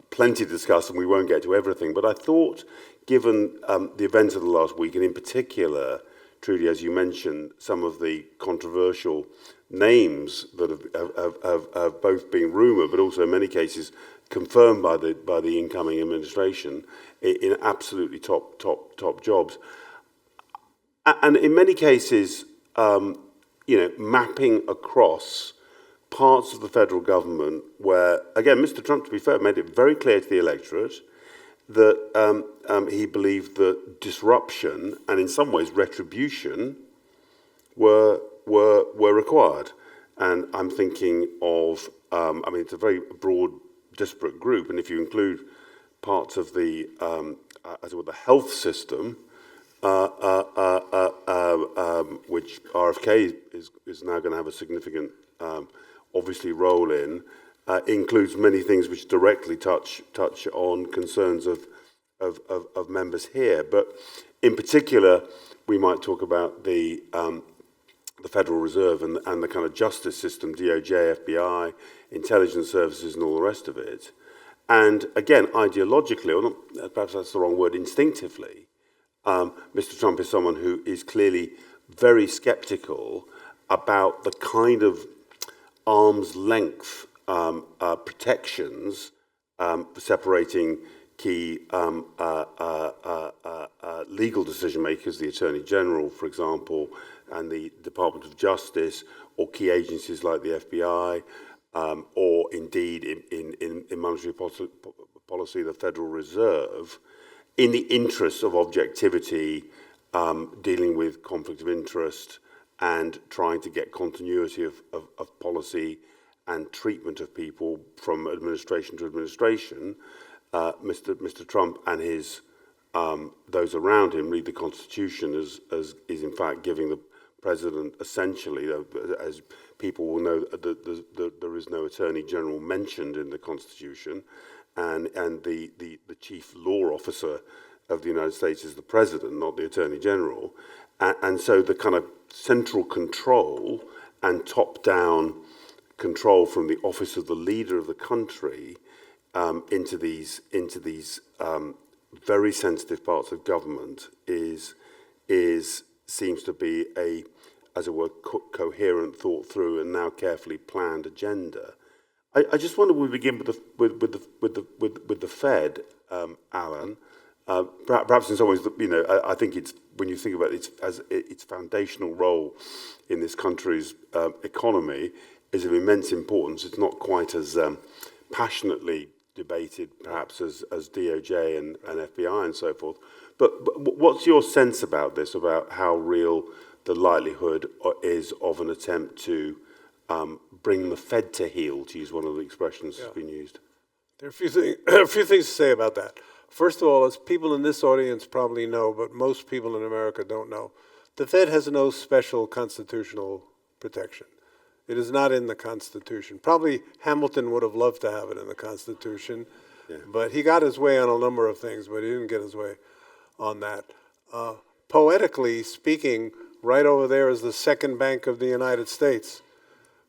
plenty to discuss and we won't get to everything. But I thought, given the events of the last week, and in particular, Trudy, as you mentioned, some of the controversial names that have both been rumoured, but also in many cases confirmed by the incoming administration in absolutely top jobs, and in many cases, mapping across parts of the federal government where, again, Mr. Trump, to be fair, made it very clear to the electorate that he believed that disruption and, in some ways, retribution were required. And I'm thinking of, it's a very broad, disparate group, and if you include parts of the, the health system, which RFK is now going to have a significant, obviously, role in, includes many things which directly touch on concerns of members here. But in particular, we might talk about the Federal Reserve and the kind of justice system, DOJ, FBI, intelligence services, and all the rest of it. And again, ideologically, or not, perhaps that's the wrong word, instinctively, Mr. Trump is someone who is clearly very skeptical about the kind of arm's length protections separating key legal decision makers, the Attorney General, for example, and the Department of Justice, or key agencies like the FBI, or indeed in monetary policy, the Federal Reserve, in the interests of objectivity, dealing with conflict of interest, and trying to get continuity of policy and treatment of people from administration to administration. Mr. Trump and his those around him read the Constitution as is in fact giving the president essentially, as people will know, there is no Attorney General mentioned in the Constitution, and the chief law officer of the United States is the president, not the Attorney General, and so the kind of central control and top-down control from the office of the leader of the country into these very sensitive parts of government seems to be a, as it were, coherent, thought through, and now carefully planned agenda. I just wonder, we begin with the Fed, Alan. Perhaps in some ways, I think it's, when you think about it, its foundational role in this country's economy is of immense importance. It's not quite as passionately debated perhaps as DOJ and FBI and so forth. But what's your sense about this, about how real the likelihood is of an attempt to bring the Fed to heel, to use one of the expressions that's been used? There are a few things to say about that. First of all, as people in this audience probably know, but most people in America don't know, the Fed has no special constitutional protection. It is not in the Constitution. Probably Hamilton would have loved to have it in the Constitution, but he got his way on a number of things, but he didn't get his way on that. Poetically speaking, right over there is the second bank of the United States,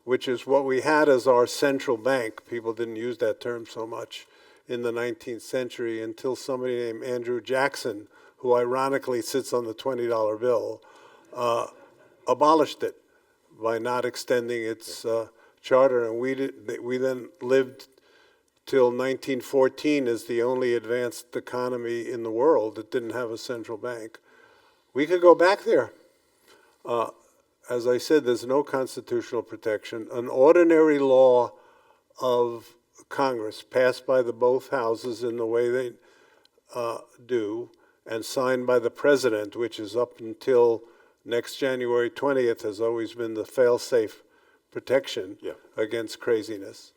which is what we had as our central bank. People didn't use that term so much in the 19th century until somebody named Andrew Jackson, who ironically sits on the $20 bill, abolished it by not extending its charter. And we then lived till 1914 as the only advanced economy in the world that didn't have a central bank. We could go back there. As I said, there's no constitutional protection. An ordinary law of Congress passed by the both houses in the way they do and signed by the president, which is up until next January 20th, has always been the fail-safe protection against craziness,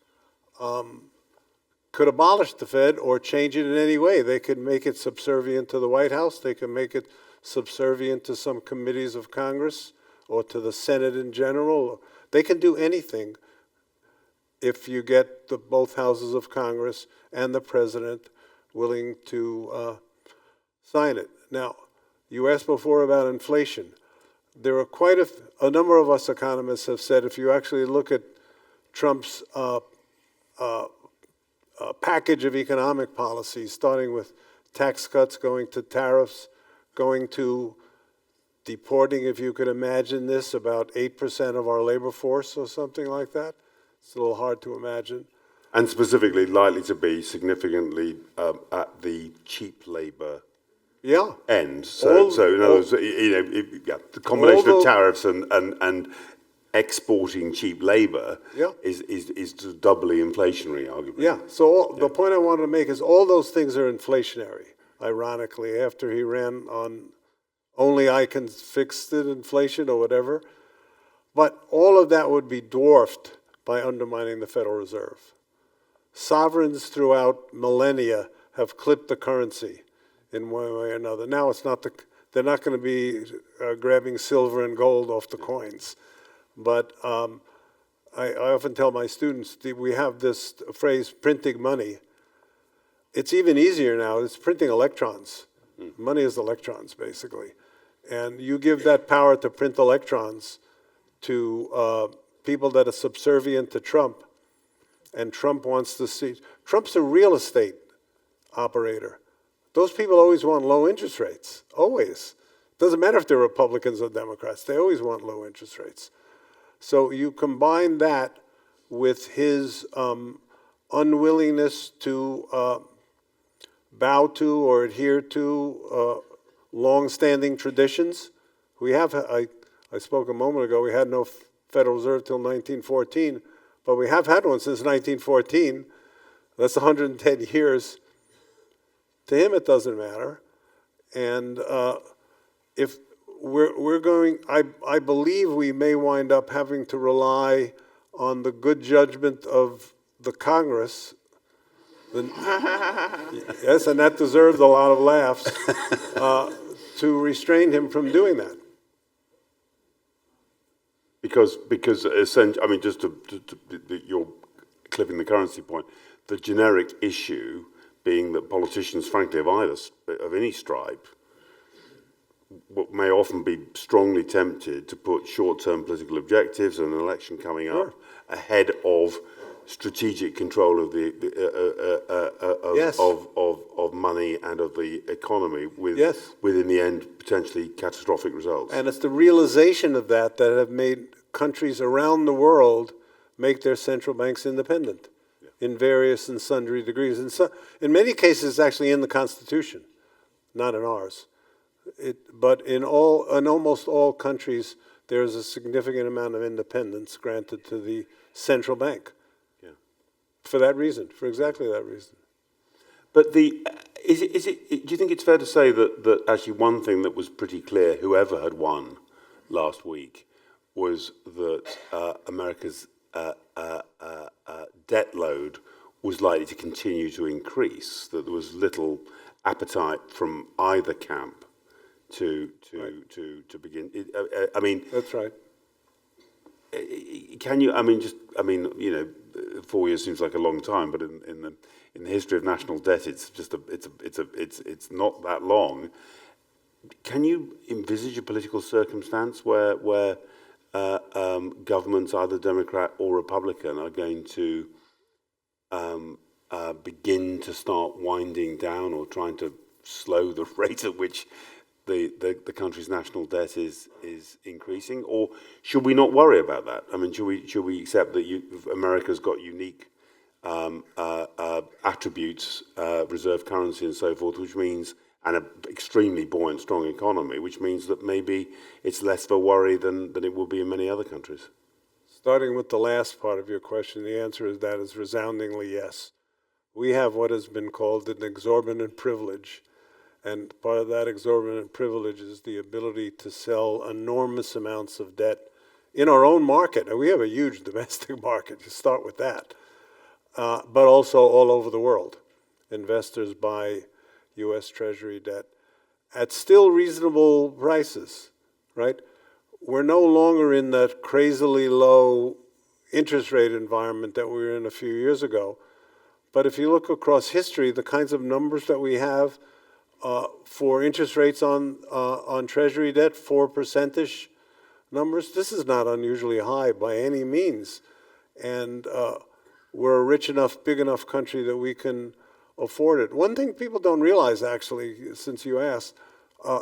could abolish the Fed or change it in any way. They could make it subservient to the White House. They could make it subservient to some committees of Congress or to the Senate in general. They can do anything if you get both houses of Congress and the president willing to sign it. Now, you asked before about inflation. There are quite a number of us economists have said if you actually look at Trump's package of economic policies, starting with tax cuts, going to tariffs, going to deporting, if you could imagine this, about 8% of our labor force or something like that. It's a little hard to imagine. And specifically likely to be significantly at the cheap labor end. So in other words, the combination of tariffs and exporting cheap labor is doubly inflationary, arguably. Yeah, so the point I wanted to make is all those things are inflationary, ironically, after he ran on only I can fix it inflation or whatever. But all of that would be dwarfed by undermining the Federal Reserve. Sovereigns throughout millennia have clipped the currency in one way or another. Now it's not they're not going to be grabbing silver and gold off the coins. But I often tell my students, we have this phrase, printing money. It's even easier now. It's printing electrons. Money is electrons, basically. And you give that power to print electrons to people that are subservient to Trump, and Trump wants to see. Trump's a real estate operator. Those people always want low interest rates, always. Doesn't matter if they're Republicans or Democrats, they always want low interest rates. So you combine that with his unwillingness to bow to or adhere to long-standing traditions. We have, I spoke a moment ago, we had no Federal Reserve till 1914, but we have had one since 1914. That's 110 years. To him, it doesn't matter. And if we're going, I believe we may wind up having to rely on the good judgment of the Congress. Yes, and that deserves a lot of laughs, to restrain him from doing that. Because essentially, I mean, just you're clipping the currency point, the generic issue being that politicians, frankly, of any stripe, may often be strongly tempted to put short-term political objectives and an election coming up ahead of strategic control of the of money and of the economy, with in the end potentially catastrophic results. And it's the realization of that have made countries around the world make their central banks independent in various and sundry degrees. And so, in many cases, it's actually in the Constitution, not in ours. But in almost all countries, there's a significant amount of independence granted to the central bank. For that reason, for exactly that reason. But do you think it's fair to say that actually one thing that was pretty clear, whoever had won last week, was that America's debt load was likely to continue to increase, that there was little appetite from either camp to begin. I mean, That's right. can you? I mean, 4 years seems like a long time, but in the history of national debt, it's not that long. Can you envisage a political circumstance where governments, either Democrat or Republican, are going to begin to start winding down or trying to slow the rate at which the country's national debt is increasing? Or should we not worry about that? I mean, should we accept that America's got unique attributes, reserve currency and so forth, which means, and an extremely buoyant, strong economy, which means that maybe it's less of a worry than it will be in many other countries? Starting with the last part of your question, the answer is that is resoundingly yes. We have what has been called an exorbitant privilege, and part of that exorbitant privilege is the ability to sell enormous amounts of debt in our own market. And we have a huge domestic market, to start with that, but also all over the world. Investors buy U.S. Treasury debt at still reasonable prices, right? We're no longer in that crazily low interest rate environment that we were in a few years ago. But if you look across history, the kinds of numbers that we have for interest rates on Treasury debt, 4%-ish numbers, this is not unusually high by any means. And we're a rich enough, big enough country that we can afford it. One thing people don't realize, actually, since you asked,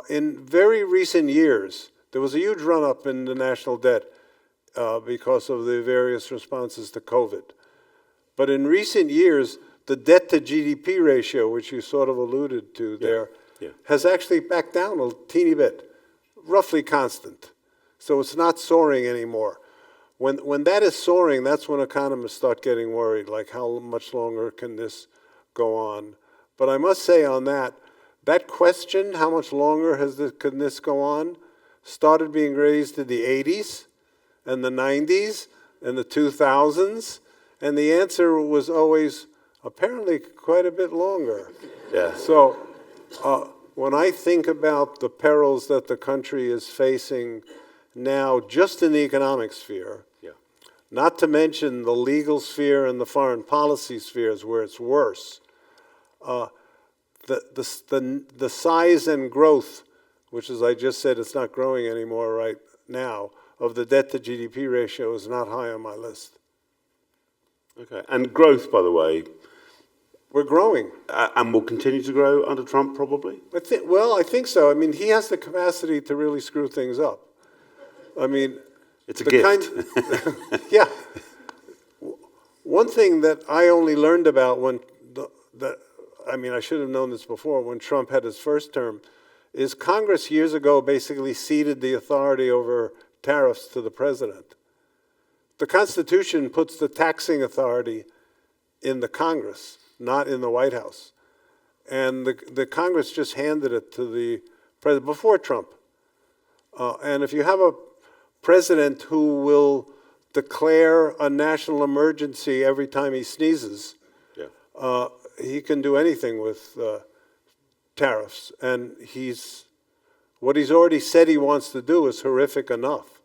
in very recent years, there was a huge run-up in the national debt because of the various responses to COVID. But in recent years, the debt-to-GDP ratio, which you sort of alluded to there, has actually backed down a teeny bit, roughly constant. So it's not soaring anymore. When that is soaring, that's when economists start getting worried, like how much longer can this go on? But I must say on that question, how much longer can this go on, started being raised in the 80s and the 90s and the 2000s, and the answer was always apparently quite a bit longer. Yeah. So when I think about the perils that the country is facing now, just in the economic sphere, not to mention the legal sphere and the foreign policy spheres where it's worse, the size and growth, which, as I just said, it's not growing anymore right now, of the debt-to-GDP ratio is not high on my list. Okay, and growth, by the way, we're growing. And will continue to grow under Trump, probably? I think so. I mean, he has the capacity to really screw things up. I mean, it's a gift. Yeah. One thing that I only learned about I should have known this before, when Trump had his first term, is Congress years ago basically ceded the authority over tariffs to the president. The Constitution puts the taxing authority in the Congress, not in the White House. And the Congress just handed it to the president before Trump. And if you have a president who will declare a national emergency every time he sneezes, he can do anything with tariffs. And what he's already said he wants to do is horrific enough.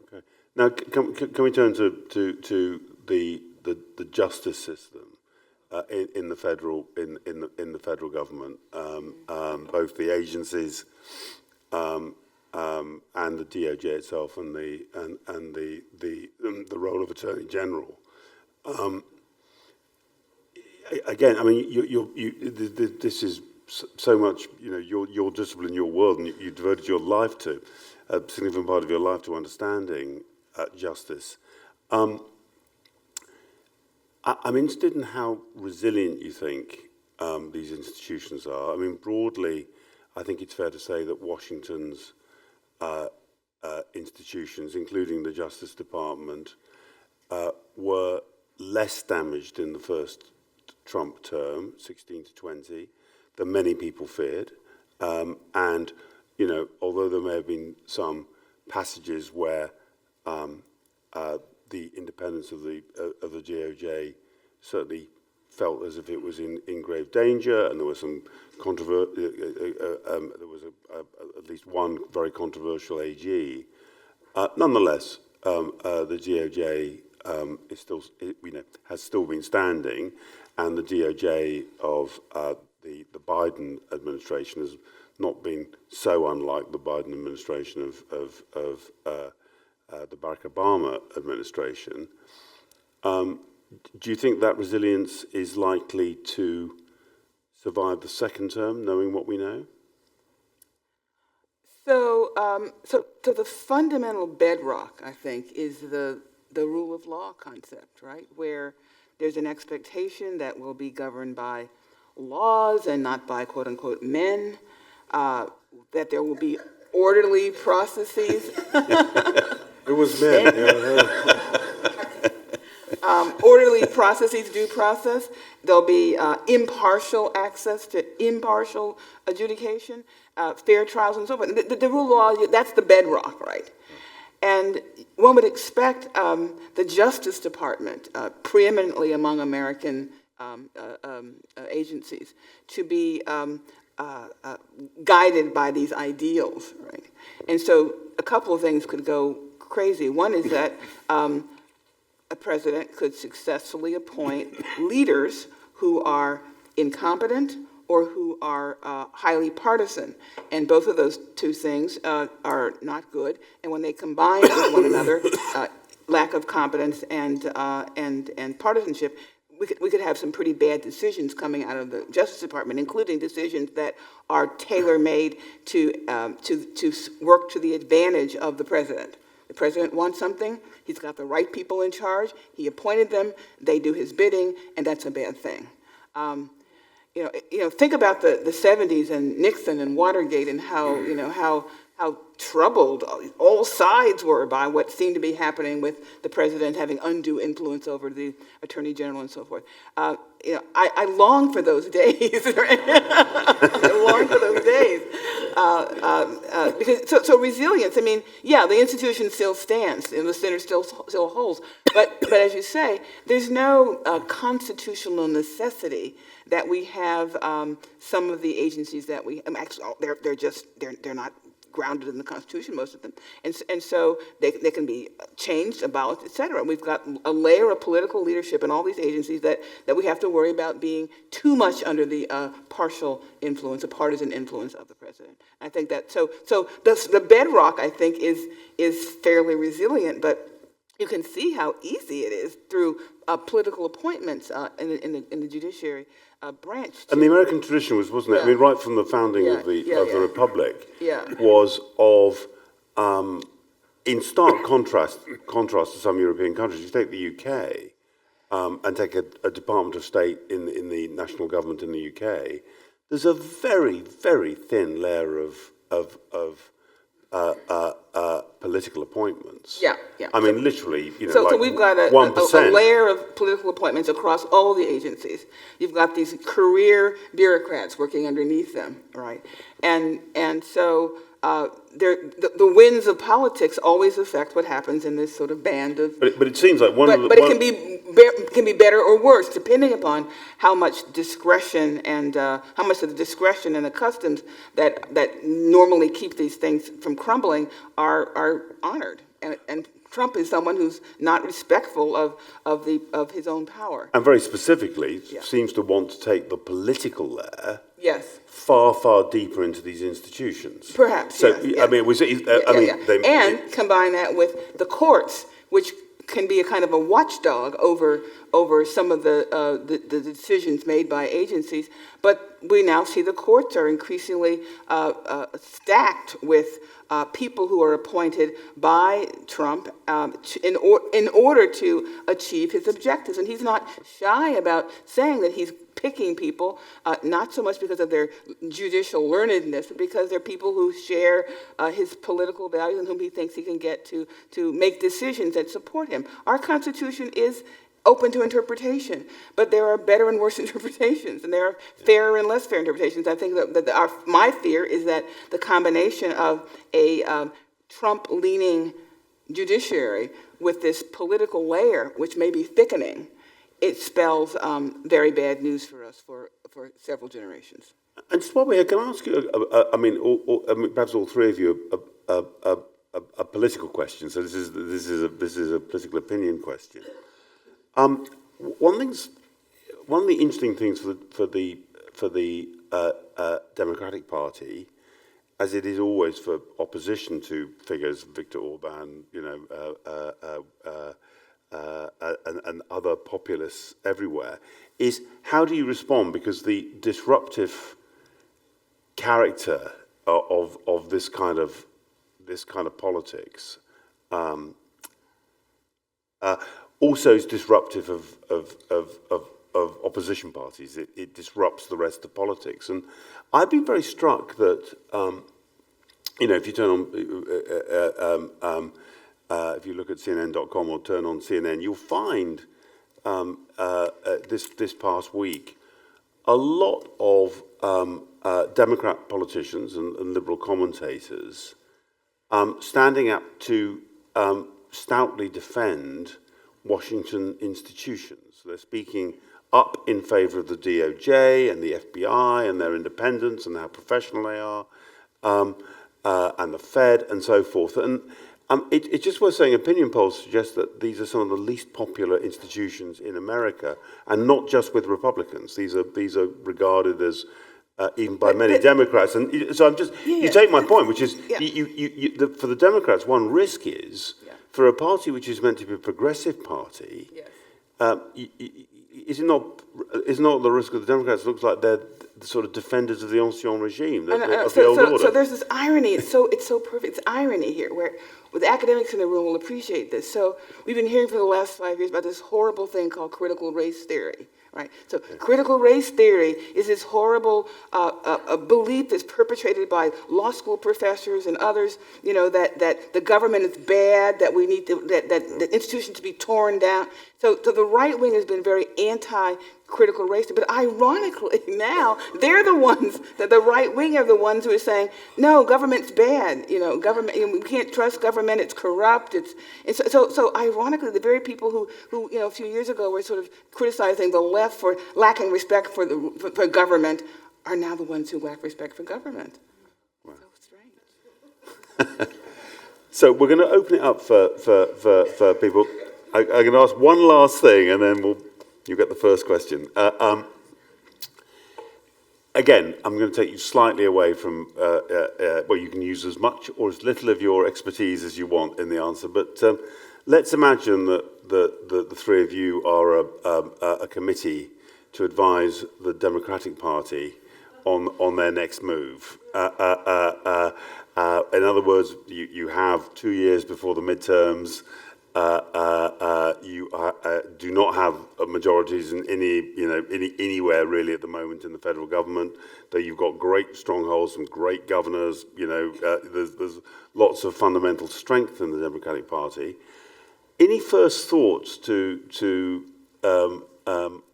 Okay. Now, can we turn to the justice system in the federal government, both the agencies and the DOJ itself, and the role of Attorney General. Again, I mean, this is so much, your discipline, your world, and you devoted your life to, a significant part of your life to understanding justice. I'm interested in how resilient you think these institutions are. I mean, broadly, I think it's fair to say that Washington's institutions, including the Justice Department, were less damaged in the first Trump term, 16 to 20, than many people feared. And, you know, although there may have been some passages where the independence of the DOJ certainly felt as if it was in grave danger, and there was some there was at least one very controversial AG. Nonetheless, the DOJ is still, you know, has still been standing, and the DOJ of the Biden administration has not been so unlike the Biden administration of the Barack Obama administration. Do you think that resilience is likely to survive the second term, knowing what we know? So the fundamental bedrock, I think, is the rule of law concept, right? Where there's an expectation that we'll be governed by laws and not by quote unquote men, that there will be orderly processes. It was men. Orderly processes, due process. There'll be impartial access to impartial adjudication, fair trials, and so forth. The rule of law, that's the bedrock, right? And one would expect the Justice Department, preeminently among American agencies, to be guided by these ideals, right? And so a couple of things could go crazy. One is that a president could successfully appoint leaders who are incompetent or who are highly partisan. And both of those two things are not good. And when they combine with one another, lack of competence and partisanship, we could have some pretty bad decisions coming out of the Justice Department, including decisions that are tailor-made to work to the advantage of the president. The president wants something, he's got the right people in charge, he appointed them, they do his bidding, and that's a bad thing. You know, think about the 70s and Nixon and Watergate and how troubled all sides were by what seemed to be happening with the president having undue influence over the attorney general and so forth. You know, I long for those days. I long for those days. Because so resilience. I mean, yeah, the institution still stands, and the center still holds. But as you say, there's no constitutional necessity that we have some of the agencies that we actually they're not grounded in the Constitution, most of them, and so they can be changed, abolished, et cetera. We've got a layer of political leadership in all these agencies that we have to worry about being too much under the partial influence, a partisan influence of the president. I think that so the bedrock, I think, is fairly resilient, but you can see how easy it is through political appointments in the judiciary branch. And the American tradition wasn't it? Yeah. I mean, right from the founding of the Republic, was of, in stark contrast to some European countries. You take the UK and take a Department of State in the national government in the UK. There's a very, very thin layer of political appointments. Yeah. I mean, literally, you know, so we've got a 1%. layer of political appointments across all the agencies. You've got these career bureaucrats working underneath them, right? And so the winds of politics always affect what happens in this sort of band of. But it seems like it can be better or worse depending upon how much discretion and how much of the discretion and the customs that normally keep these things from crumbling are honored. And Trump is someone who's not respectful of his own power. And very specifically, seems to want to take the political layer far, far deeper into these institutions. Perhaps, so, yes. I mean, and combine that with the courts, which can be a kind of a watchdog over some of the decisions made by agencies. But we now see the courts are increasingly stacked with people who are appointed by Trump in order to achieve his objectives. And he's not shy about saying that he's picking people, not so much because of their judicial learnedness, but because they're people who share his political values and whom he thinks he can get to make decisions that support him. Our Constitution is open to interpretation, but there are better and worse interpretations, and there are fairer and less fair interpretations. I think my fear is that the combination of a Trump-leaning judiciary with this political layer, which may be thickening, it spells very bad news for us for several generations. And just while we're here, can I ask you, I mean, perhaps all three of you, a political question. So this is a political opinion question. One of the interesting things for the Democratic Party, as it is always for opposition to figures, Viktor Orban, and other populists everywhere, is how do you respond? Because the disruptive character of this kind of politics also is disruptive of opposition parties. It disrupts the rest of politics, and I've been very struck that if you turn on if you look at CNN.com or turn on CNN, you'll find this past week a lot of Democrat politicians and liberal commentators standing up to stoutly defend Washington institutions. They're speaking up in favor of the DOJ and the FBI and their independence and how professional they are, and the Fed and so forth. And it's just worth saying, opinion polls suggest that these are some of the least popular institutions in America, and not just with Republicans. These are regarded as even by many Democrats. And so I'm just, you take my point, which is, for the Democrats, one risk is, for a party which is meant to be a progressive party, is not the risk of the Democrats? It looks like they're the sort of defenders of the ancien regime, of the old order. So there's this irony. It's so perfect. It's irony here, where the academics in the room will appreciate this. So we've been hearing for the last 5 years about this horrible thing called critical race theory. Right. So critical race theory is this horrible belief that's perpetrated by law school professors and others. That the government is bad, that we need that the institutions to be torn down. So the right wing has been very anti-critical race theory, but ironically now they're the ones that the right wing are the ones who are saying no, government's bad. Government. We can't trust government. It's corrupt. So ironically, the very people who a few years ago were sort of criticizing the left for lacking respect for government are now the ones who lack respect for government. Wow. So strange. So we're going to open it up for people. I'm going to ask one last thing, and then you get the first question. Again, I'm going to take you slightly away from, you can use as much or as little of your expertise as you want in the answer, but let's imagine that the three of you are a committee to advise the Democratic Party on their next move. In other words, you have 2 years before the midterms. You do not have majorities in anywhere really at the moment in the federal government. Though you've got great strongholds, some great governors. There's lots of fundamental strength in the Democratic Party. Any first thoughts to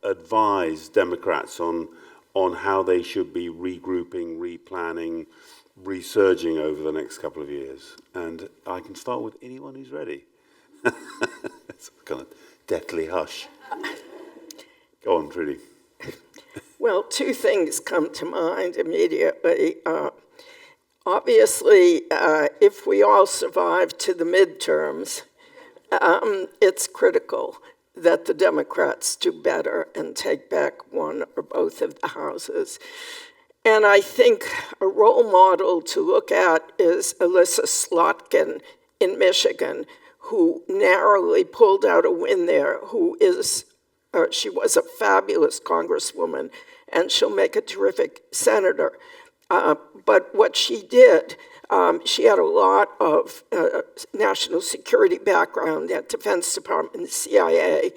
advise Democrats on how they should be regrouping, replanning, resurging over the next couple of years? And I can start with anyone who's ready. It's kind of deathly hush. Go on, Trudy. Well, two things come to mind immediately. Obviously, if we all survive to the midterms, it's critical that the Democrats do better and take back one or both of the houses. And I think a role model to look at is Elissa Slotkin in Michigan, who narrowly pulled out a win there, she was a fabulous congresswoman, and she'll make a terrific senator. But what she did, she had a lot of national security background at Defense Department, the CIA,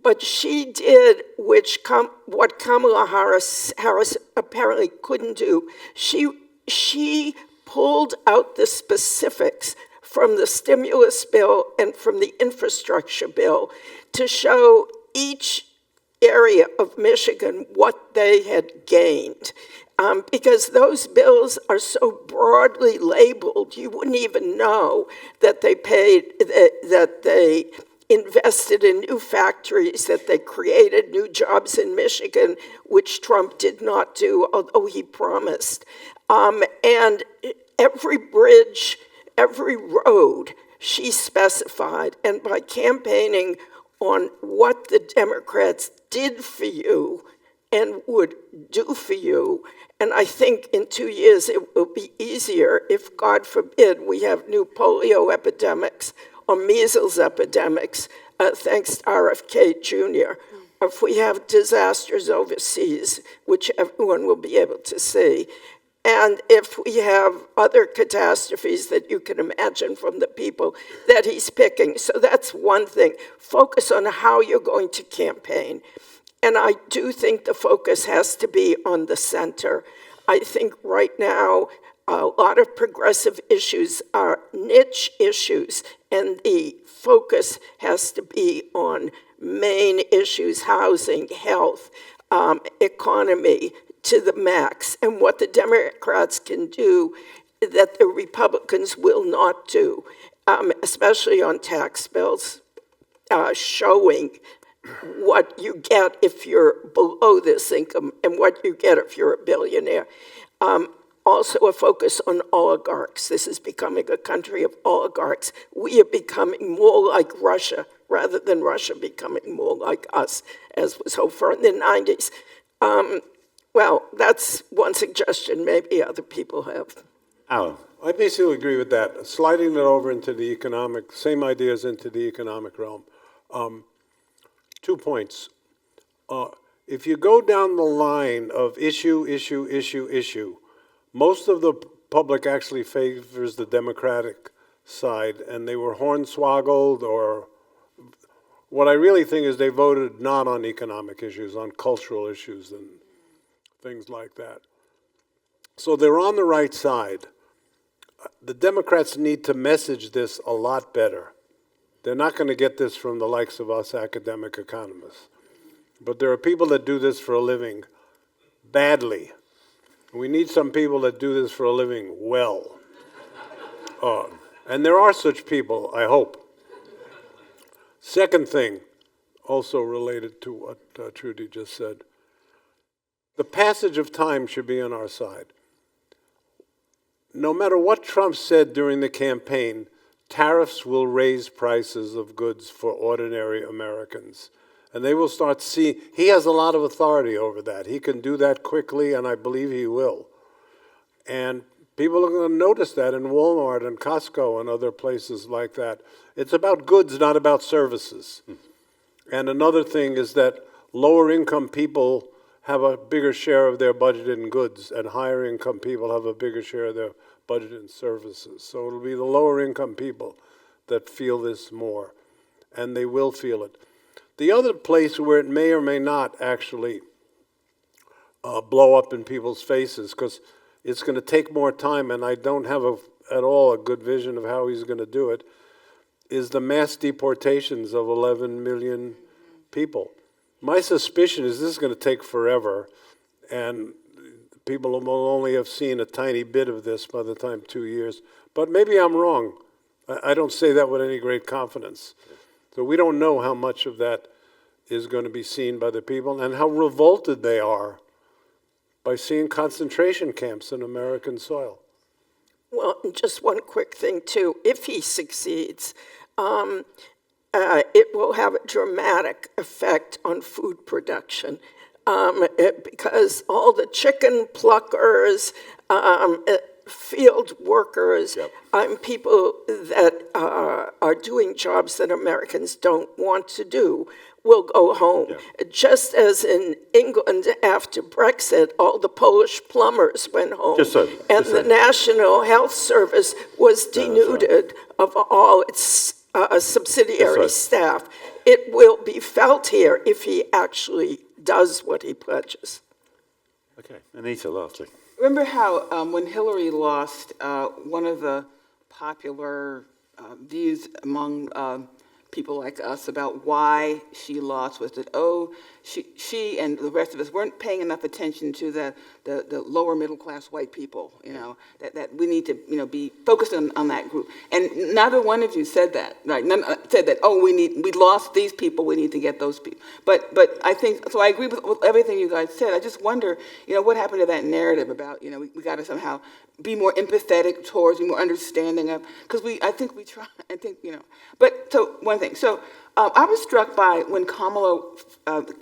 but she did what Kamala Harris apparently couldn't do. She pulled out the specifics from the stimulus bill and from the infrastructure bill to show each area of Michigan what they had gained. Because those bills are so broadly labeled, you wouldn't even know that they that they invested in new factories, that they created new jobs in Michigan, which Trump did not do, although he promised. And every bridge, every road, she specified. And by campaigning on what the Democrats did for you and would do for you, and I think in 2 years it will be easier if, God forbid, we have new polio epidemics or measles epidemics, thanks to RFK Jr., or if we have disasters overseas, which everyone will be able to see, and if we have other catastrophes that you can imagine from the people that he's picking. So that's one thing. Focus on how you're going to campaign. And I do think the focus has to be on the center. I think right now, a lot of progressive issues are niche issues, and the focus has to be on main issues: housing, health, economy, to the max, and what the Democrats can do that the Republicans will not do, especially on tax bills, showing what you get if you're below this income and what you get if you're a billionaire. Also a focus on oligarchs. This is becoming a country of oligarchs. We are becoming more like Russia rather than Russia becoming more like us, as was hoped for in the 90s. Well, that's one suggestion. Maybe other people have. Alan. I basically agree with that. Sliding it over into the economic, same ideas into the economic realm. 2 points. If you go down the line of issue, most of the public actually favors the Democratic side, and they were hornswoggled, or what I really think is they voted not on economic issues, on cultural issues and things like that. So they're on the right side. The Democrats need to message this a lot better. They're not going to get this from the likes of us academic economists. But there are people that do this for a living badly. We need some people that do this for a living well. And there are such people, I hope. Second thing, also related to what Trudy just said, the passage of time should be on our side. No matter what Trump said during the campaign, tariffs will raise prices of goods for ordinary Americans. And they will start seeing, he has a lot of authority over that. He can do that quickly, and I believe he will. And people are going to notice that in Walmart and Costco and other places like that. It's about goods, not about services. And another thing is that lower income people have a bigger share of their budget in goods, and higher income people have a bigger share of their budget in services. So it'll be the lower income people that feel this more, and they will feel it. The other place where it may or may not actually blow up in people's faces, because it's going to take more time, and I don't have at all a good vision of how he's going to do it, is the mass deportations of 11 million people. My suspicion is this is going to take forever, and people will only have seen a tiny bit of this by the time 2 years. But maybe I'm wrong. I don't say that with any great confidence. So we don't know how much of that is going to be seen by the people and how revolted they are by seeing concentration camps in American soil. Well, and just one quick thing, too. If he succeeds, it will have a dramatic effect on food production because all the chicken pluckers, field workers, people that are doing jobs that Americans don't want to do will go home. Yeah. Just as in England after Brexit, all the Polish plumbers went home. And the National Health Service was denuded of all its subsidiary staff. It will be felt here if he actually does what he pledges. Okay, Anita, lastly. Remember how when Hillary lost, one of the popular views among people like us about why she lost was that, oh, she and the rest of us weren't paying enough attention to the lower middle class white people, that we need to, be focused on that group. And neither one of you said that, right? None said that, oh, we lost these people, we need to get those people. But I think, so I agree with everything you guys said. I just wonder, what happened to that narrative about, we got to somehow be more empathetic towards, be more understanding of, because I think we try, But, so, one thing. So, I was struck by when Kamala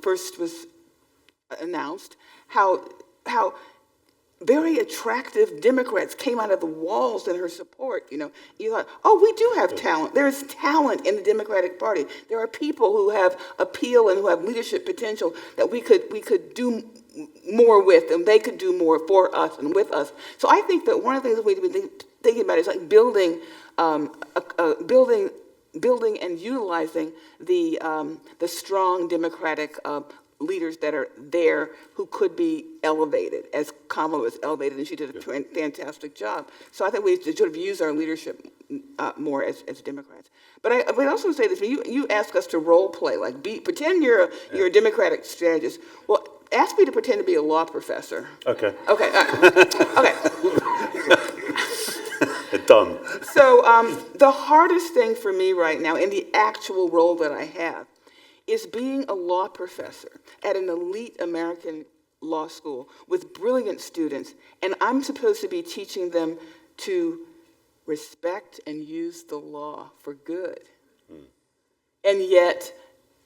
first was announced, how very attractive Democrats came out of the walls in her support. You thought, oh, we do have talent. There is talent in the Democratic Party. There are people who have appeal and who have leadership potential that we could do more with, and they could do more for us and with us. So I think that one of the things we need to be thinking about is like building and utilizing the strong Democratic leaders that are there who could be elevated, as Kamala was elevated, and she did a fantastic job. So I think we should sort of use our leadership more as Democrats. But I would also say this: you ask us to role play, like pretend you're a Democratic strategist. Well, ask me to pretend to be a law professor. Okay. Okay. Okay. Done. So the hardest thing for me right now in the actual role that I have is being a law professor at an elite American law school with brilliant students, and I'm supposed to be teaching them to respect and use the law for good. And yet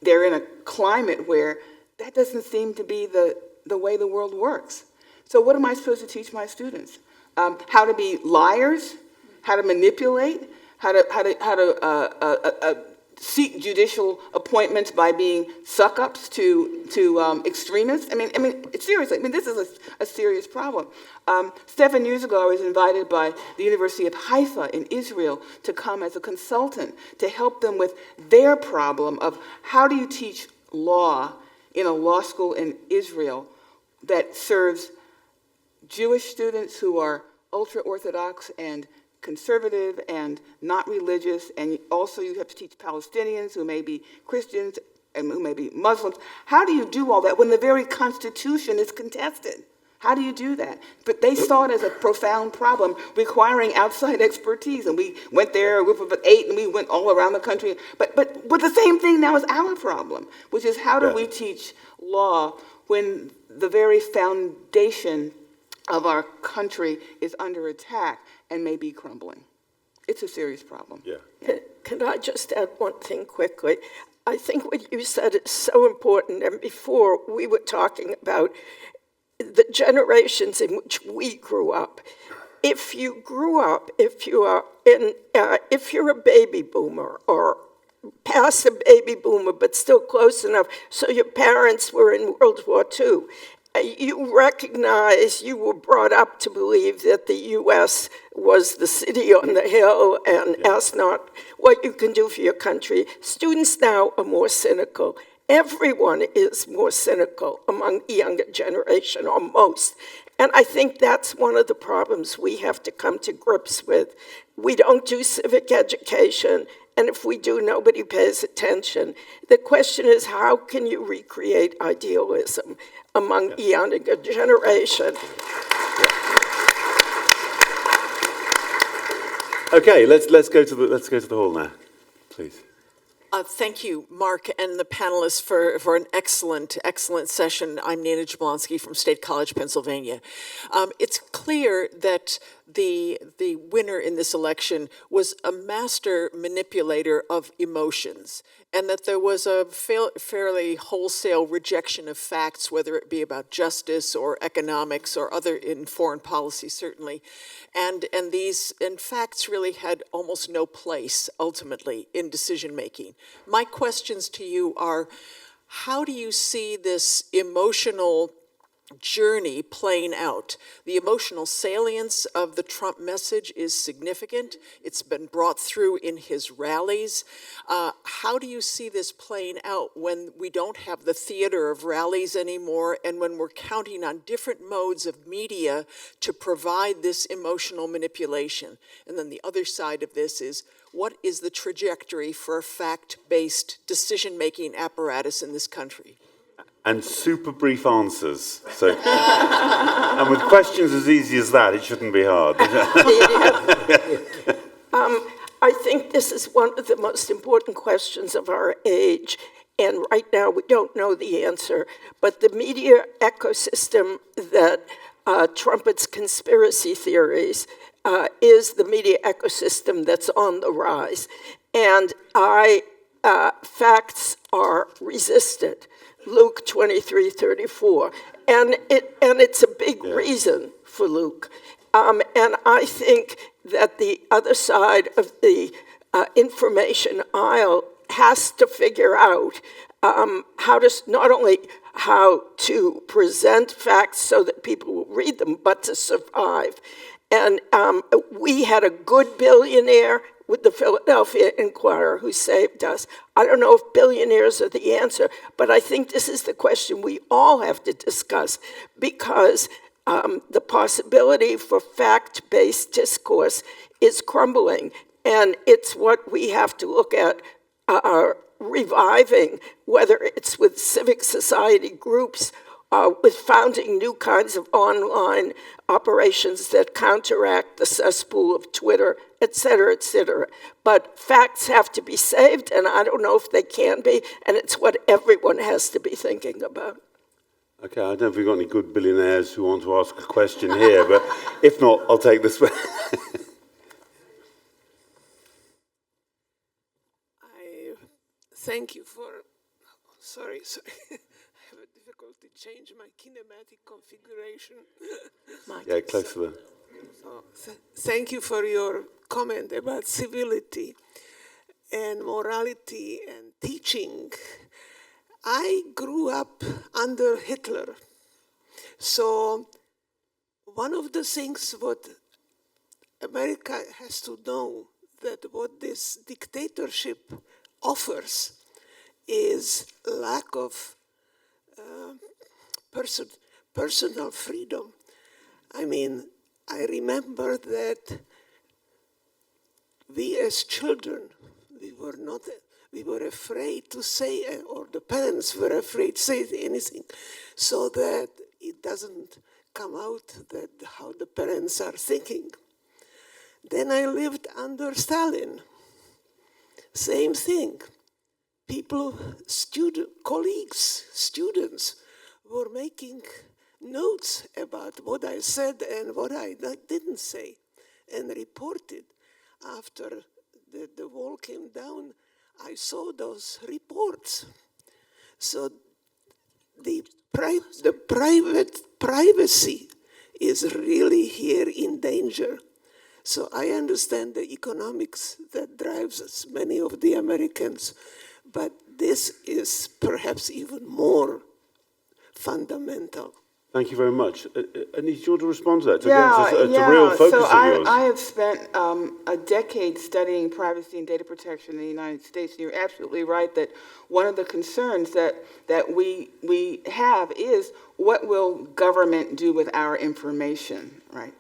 they're in a climate where that doesn't seem to be the way the world works. So what am I supposed to teach my students? How to be liars, how to manipulate, how to seek judicial appointments by being suck-ups to extremists. I mean, seriously. This is a serious problem. 7 years ago, I was invited by the University of Haifa in Israel to come as a consultant to help them with their problem of how do you teach law in a law school in Israel that serves Jewish students who are ultra-Orthodox and conservative and not religious, and also you have to teach Palestinians who may be Christians and who may be Muslims. How do you do all that when the very Constitution is contested? How do you do that? But they saw it as a profound problem requiring outside expertise, and we went there, a group of 8, and we went all around the country. But the same thing now is our problem, which is how do we teach law when the very foundation of our country is under attack and may be crumbling? It's a serious problem. Yeah. Can I just add one thing quickly? I think what you said is so important, and before we were talking about the generations in which we grew up. If you grew up, if you're a baby boomer or past a baby boomer, but still close enough, so your parents were in World War II, you recognize, you were brought up to believe that the U.S. was the city on the hill and ask not what you can do for your country. Students now are more cynical. Everyone is more cynical among the younger generation, or most. And I think that's one of the problems we have to come to grips with. We don't do civic education, and if we do, nobody pays attention. The question is, how can you recreate idealism among the younger generation? Okay, let's go to the hall now, please. Thank you, Mark, and the panelists for an excellent session. I'm Nina Jablonski from State College, Pennsylvania. It's clear that the winner in this election was a master manipulator of emotions, and that there was a fairly wholesale rejection of facts, whether it be about justice or economics or other in foreign policy, certainly. And facts really had almost no place, ultimately, in decision-making. My questions to you are, how do you see this emotional journey playing out. The emotional salience of the Trump message is significant. It's been brought through in his rallies. How do you see this playing out when we don't have the theater of rallies anymore, and when we're counting on different modes of media to provide this emotional manipulation? And then the other side of this is, what is the trajectory for a fact-based decision-making apparatus in this country? And super brief answers. So, and with questions as easy as that, it shouldn't be hard. I think this is one of the most important questions of our age, and right now we don't know the answer. But the media ecosystem that trumpets conspiracy theories is the media ecosystem that's on the rise. And facts are resisted. Luke 23:34, and it's a big reason for Luke, and I think that the other side of the information aisle has to figure out not only how to present facts so that people will read them, but to survive. And we had a good billionaire with the Philadelphia Inquirer who saved us. I don't know if billionaires are the answer, but I think this is the question we all have to discuss, because the possibility for fact-based discourse is crumbling, and it's what we have to look at reviving, whether it's with civic society groups, with founding new kinds of online operations that counteract the cesspool of Twitter, et cetera, et cetera. But facts have to be saved, and I don't know if they can be, and it's what everyone has to be thinking about. Okay, I don't know if we've got any good billionaires who want to ask a question here, but if not, I'll take this one. I thank you for, sorry. I have a difficulty change my kinematic configuration. Yeah, close to the... So, thank you for your comment about civility and morality and teaching. I grew up under Hitler. So one of the things what America has to know, that what this dictatorship offers is lack of personal freedom. I mean, I remember that we as children, we were afraid to say, or the parents were afraid to say anything, so that it doesn't come out that how the parents are thinking. Then I lived under Stalin. Same thing. People, colleagues, students were making notes about what I said and what I didn't say, and reported. After the wall came down, I saw those reports. So the private privacy is really here in danger. So I understand the economics that drives us, many of the Americans, but this is perhaps even more fundamental. Thank you very much. Anita, do you want to respond to that? It's a real focus so of yours. I have spent a decade studying privacy and data protection in the United States, and you're absolutely right that one of the concerns that we have is, what will government do with our information, right?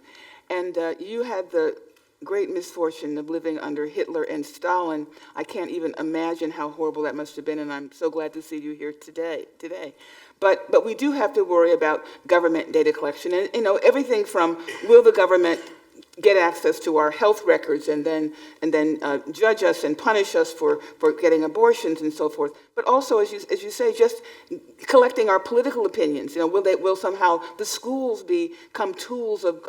And you had the great misfortune of living under Hitler and Stalin. I can't even imagine how horrible that must have been, and I'm so glad to see you here today. But we do have to worry about government data collection, and everything from, will the government get access to our health records and then judge us and punish us for getting abortions and so forth. But also, as you say, just collecting our political opinions. Will somehow the schools become tools of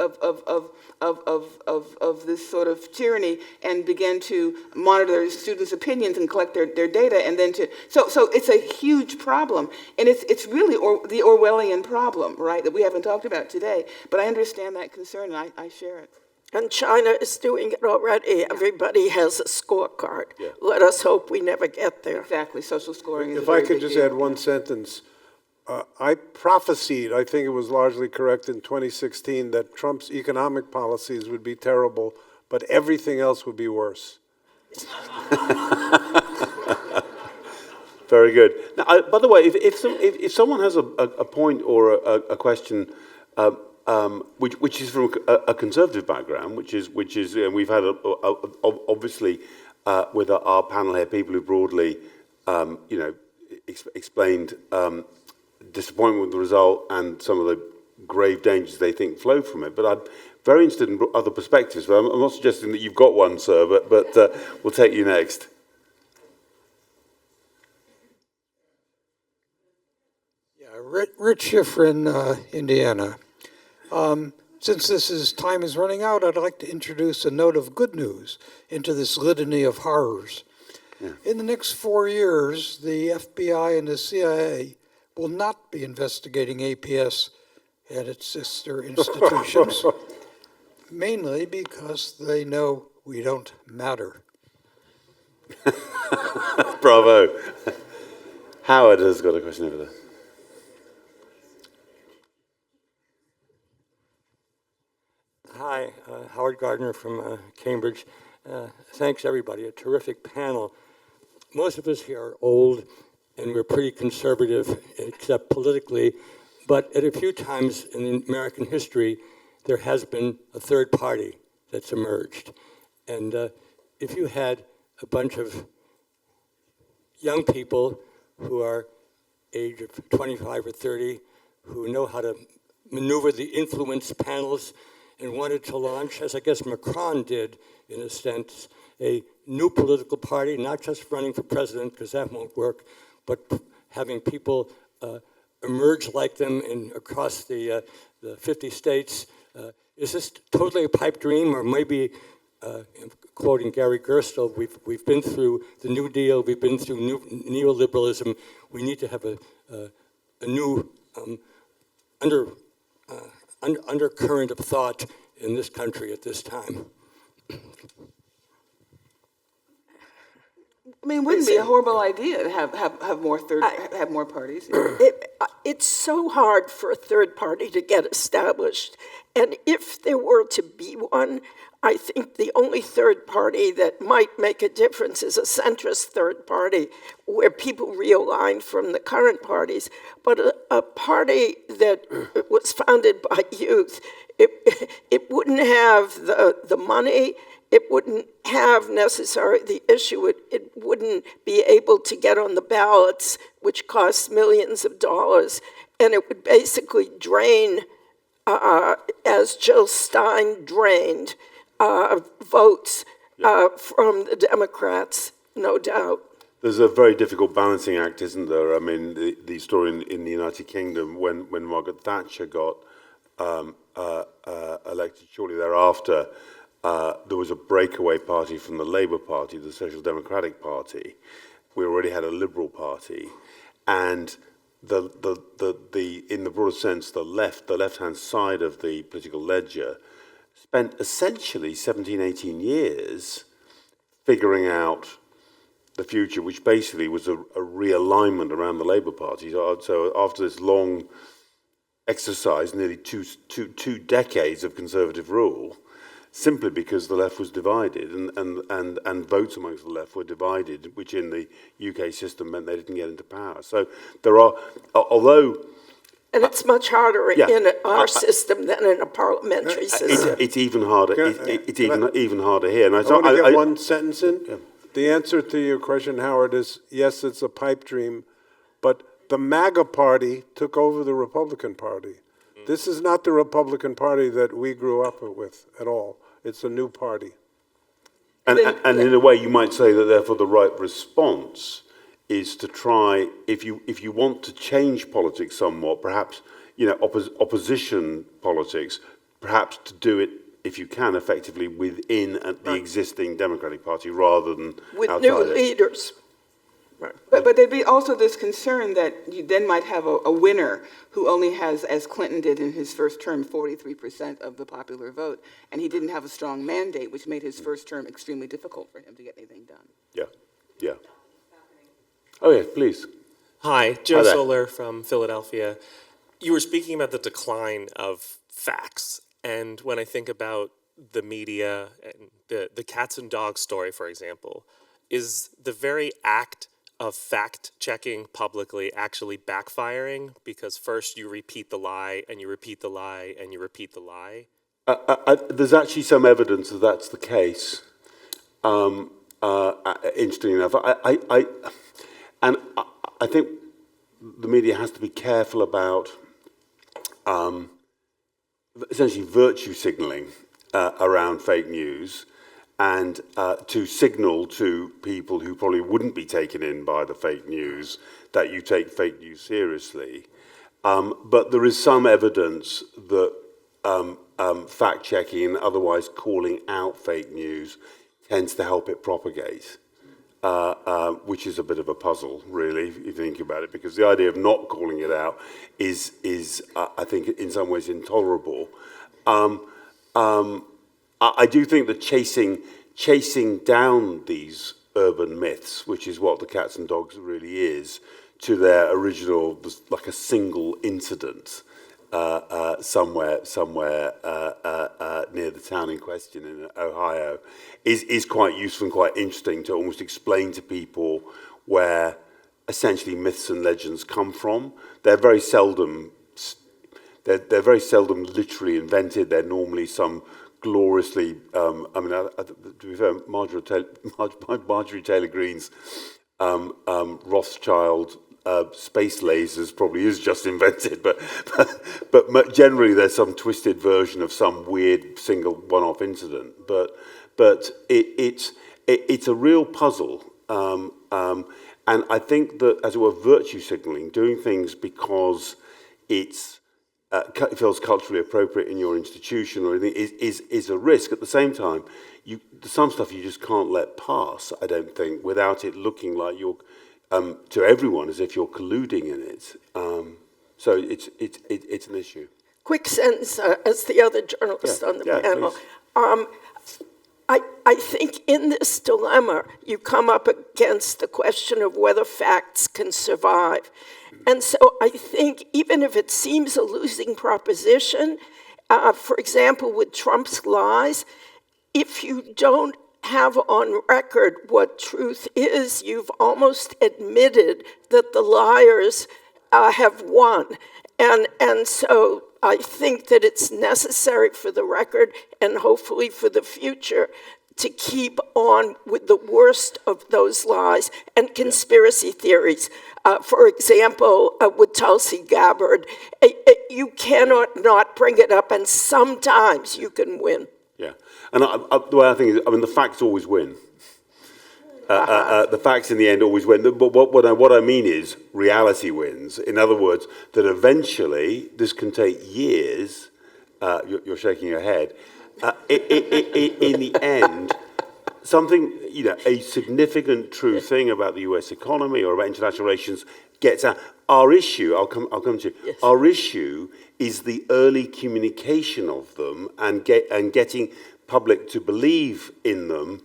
this sort of tyranny and begin to monitor students' opinions and collect their data, and then so it's a huge problem, and it's really the Orwellian problem, right, that we haven't talked about today. But I understand that concern, and I share it. And China is doing it already. Everybody has a scorecard. Yeah. Let us hope we never get there. Exactly, social scoring is If I could just add one sentence. I prophesied, I think it was largely correct in 2016, that Trump's economic policies would be terrible, but everything else would be worse. Very good. Now, by the way, if someone has a point or a question, which is from a conservative background, which is we've had obviously with our panel here people who broadly, explained disappointment with the result and some of the grave dangers they think flow from it. But I'm very interested in other perspectives. But I'm not suggesting that you've got one, sir. But we'll take you next. Rich Schifrin, Indiana. Since time is running out, I'd like to introduce a note of good news into this litany of horrors. Yeah. In the next 4 years, the FBI and the CIA will not be investigating APS and its sister institutions, mainly because they know we don't matter. Bravo. Howard has got a question over there. Hi, Howard Gardner from Cambridge. Thanks, everybody. A terrific panel. Most of us here are old, and we're pretty conservative, except politically. But at a few times in American history, there has been a third party that's emerged. And if you had a bunch of young people who are age of 25 or 30, who know how to maneuver the influence panels and wanted to launch, as I guess Macron did, in a sense, a new political party, not just running for president, because that won't work, but having people emerge like them across the 50 states. Is this totally a pipe dream, or maybe, quoting Gary Gerstle, we've been through the New Deal, we've been through neoliberalism, we need to have a new undercurrent of thought in this country at this time. I mean, it wouldn't be a horrible idea to have more parties. It's so hard for a third party to get established. And if there were to be one, I think the only third party that might make a difference is a centrist third party where people realign from the current parties. But a party that was founded by youth, it wouldn't have the money. It wouldn't have necessarily the issue. It wouldn't be able to get on the ballots, which costs millions of dollars. And it would basically drain, as Jill Stein drained, votes from the Democrats, no doubt. There's a very difficult balancing act, isn't there? I mean, the story in the United Kingdom, when Margaret Thatcher got elected shortly thereafter, there was a breakaway party from the Labour Party, the Social Democratic Party. We already had a Liberal Party, and in the broader sense, the left-hand side of the political ledger, spent essentially 17, 18 years figuring out the future, which basically was a realignment around the Labour Party. So after this long exercise, nearly two decades of Conservative rule, simply because the left was divided and votes amongst the left were divided, which in the UK system meant they didn't get into power. So there are, although... And it's much harder in our system than in a parliamentary system. It's even harder. It's even harder here. And I want to get one sentence in. Yeah. The answer to your question, Howard, is yes, it's a pipe dream, but the MAGA party took over the Republican Party. This is not the Republican Party that we grew up with at all. It's a new party. And in a way, you might say that therefore the right response is to try, if you want to change politics somewhat, perhaps opposition politics, perhaps to do it, if you can, effectively within the existing Democratic Party rather than with outside new leaders. Right. But there'd be also this concern that you then might have a winner who only has, as Clinton did in his first term, 43% of the popular vote, and he didn't have a strong mandate, which made his first term extremely difficult for him to get anything done. Yeah. Oh, yes, please. Hi, Joe Hi there. Soler from Philadelphia. You were speaking about the decline of facts, and when I think about the media and the cats and dogs story, for example, is the very act of fact-checking publicly actually backfiring because first you repeat the lie, and you repeat the lie, and you repeat the lie? There's actually some evidence that that's the case. Interesting enough, I think the media has to be careful about essentially virtue signaling around fake news, and to signal to people who probably wouldn't be taken in by the fake news that you take fake news seriously. But there is some evidence that fact-checking and otherwise calling out fake news tends to help it propagate, which is a bit of a puzzle, really, if you think about it, because the idea of not calling it out is I think, in some ways intolerable. I do think that chasing down these urban myths, which is what the cats and dogs really is, to their original, like a single incident somewhere near the town in question in Ohio, is quite useful and quite interesting to almost explain to people where essentially myths and legends come from. They're very seldom literally invented. They're normally some gloriously, to be fair, Marjorie Taylor Greene's Rothschild space lasers probably is just invented, but generally there's some twisted version of some weird single one-off incident. But it's a real puzzle, and I think that, as it were, virtue signaling, doing things because it feels culturally appropriate in your institution or anything, is a risk. At the same time, some stuff you just can't let pass, I don't think, without it looking like you're to everyone as if you're colluding in it. So it's an issue. Quick sentence, as the other journalist on the panel. I think in this dilemma, you come up against the question of whether facts can survive. And so I think even if it seems a losing proposition, for example, with Trump's lies, if you don't have on record what truth is, you've almost admitted that the liars have won. And so I think that it's necessary for the record and hopefully for the future to keep on with the worst of those lies and conspiracy theories. For example, with Tulsi Gabbard, you cannot not bring it up, and sometimes you can win. Yeah, and the way I think is, the facts always win. The facts in the end always win. But what I mean is reality wins. In other words, that eventually, this can take years, you're shaking your head, in the end, something, a significant true thing about the US economy or about international relations gets out. Our issue, I'll come to you, yes. Our issue is the early communication of them and getting public to believe in them,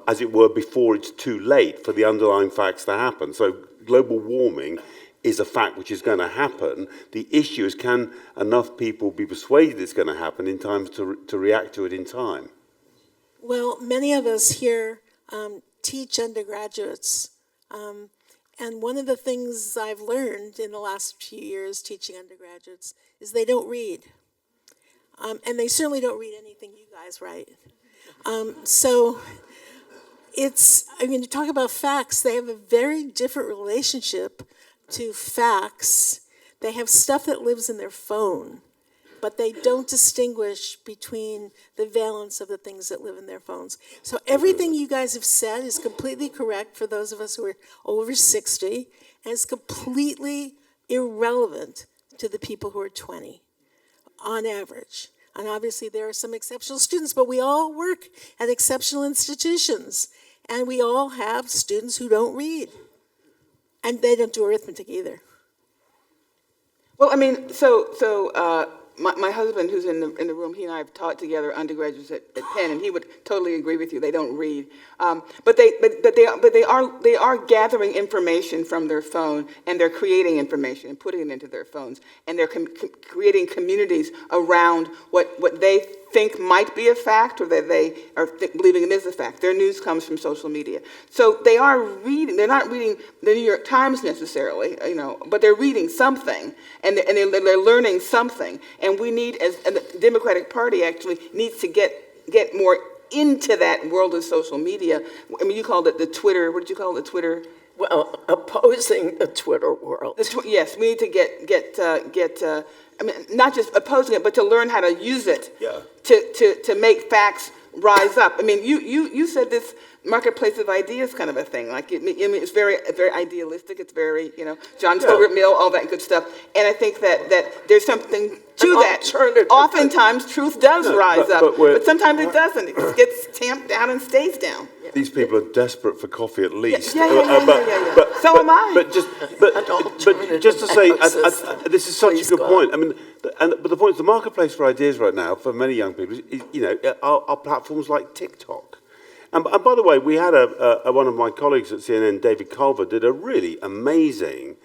as it were, before it's too late for the underlying facts to happen. So global warming is a fact which is going to happen. The issue is, can enough people be persuaded it's going to happen in time to react to it in time? Well, many of us here teach undergraduates, and one of the things I've learned in the last few years teaching undergraduates is they don't read. And they certainly don't read anything you guys write. So to talk about facts, they have a very different relationship to facts. They have stuff that lives in their phone, but they don't distinguish between the valence of the things that live in their phones. So everything you guys have said is completely correct for those of us who are over 60, and it's completely irrelevant to the people who are 20, on average. And obviously there are some exceptional students, but we all work at exceptional institutions, and we all have students who don't read. And they don't do arithmetic either. Well, my husband, who's in the room, he and I have taught together undergraduates at Penn, and he would totally agree with you. They don't read, but they are gathering information from their phone, and they're creating information and putting it into their phones, and they're creating communities around what they think might be a fact, or that they are believing it is a fact. Their news comes from social media, so they are reading. They're not reading the New York Times necessarily, but they're reading something, and they're learning something. And we need, as the Democratic Party actually needs to get more into that world of social media. I mean, you called it the Twitter. What did you call it? The Twitter. Well, opposing the Twitter world. Yes, we need to get. I mean, not just opposing it, but to learn how to use it to make facts rise up. I mean, you said this marketplace of ideas kind of a thing. Like, it's very idealistic. It's very, John Stuart Mill, all that good stuff. And I think that there's something to that. Oftentimes, truth does rise up, but sometimes it doesn't. It just gets tamped down and stays down. These people are desperate for coffee, at least. Yeah. So am I. But just to say, this is such a good point. I mean, but the point is, the marketplace for ideas right now for many young people is, are platforms like TikTok. And by the way, we had one of my colleagues at CNN, David Culver, did a really amazing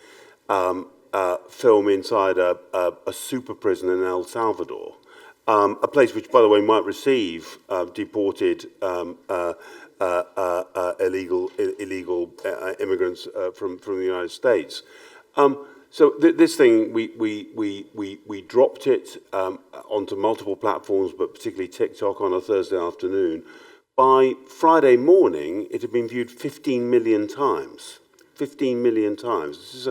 film inside a super prison in El Salvador, a place which, by the way, might receive deported illegal immigrants from the United States. So this thing, we dropped it onto multiple platforms, but particularly TikTok on a Thursday afternoon. By Friday morning, it had been viewed 15 million times. 15 million times. This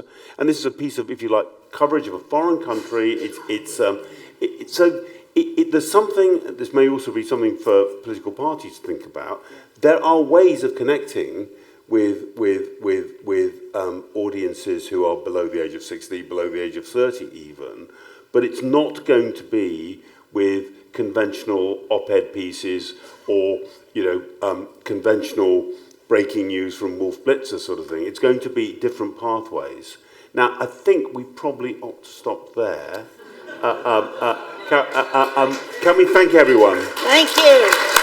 is a piece of, if you like, coverage of a foreign country. There's something. This may also be something for political parties to think about. There are ways of connecting with audiences who are below the age of 60, below the age of 30 even, but it's not going to be with conventional op-ed pieces or conventional breaking news from Wolf Blitzer sort of thing. It's going to be different pathways. Now, I think we probably ought to stop there. Can we thank everyone? Thank you.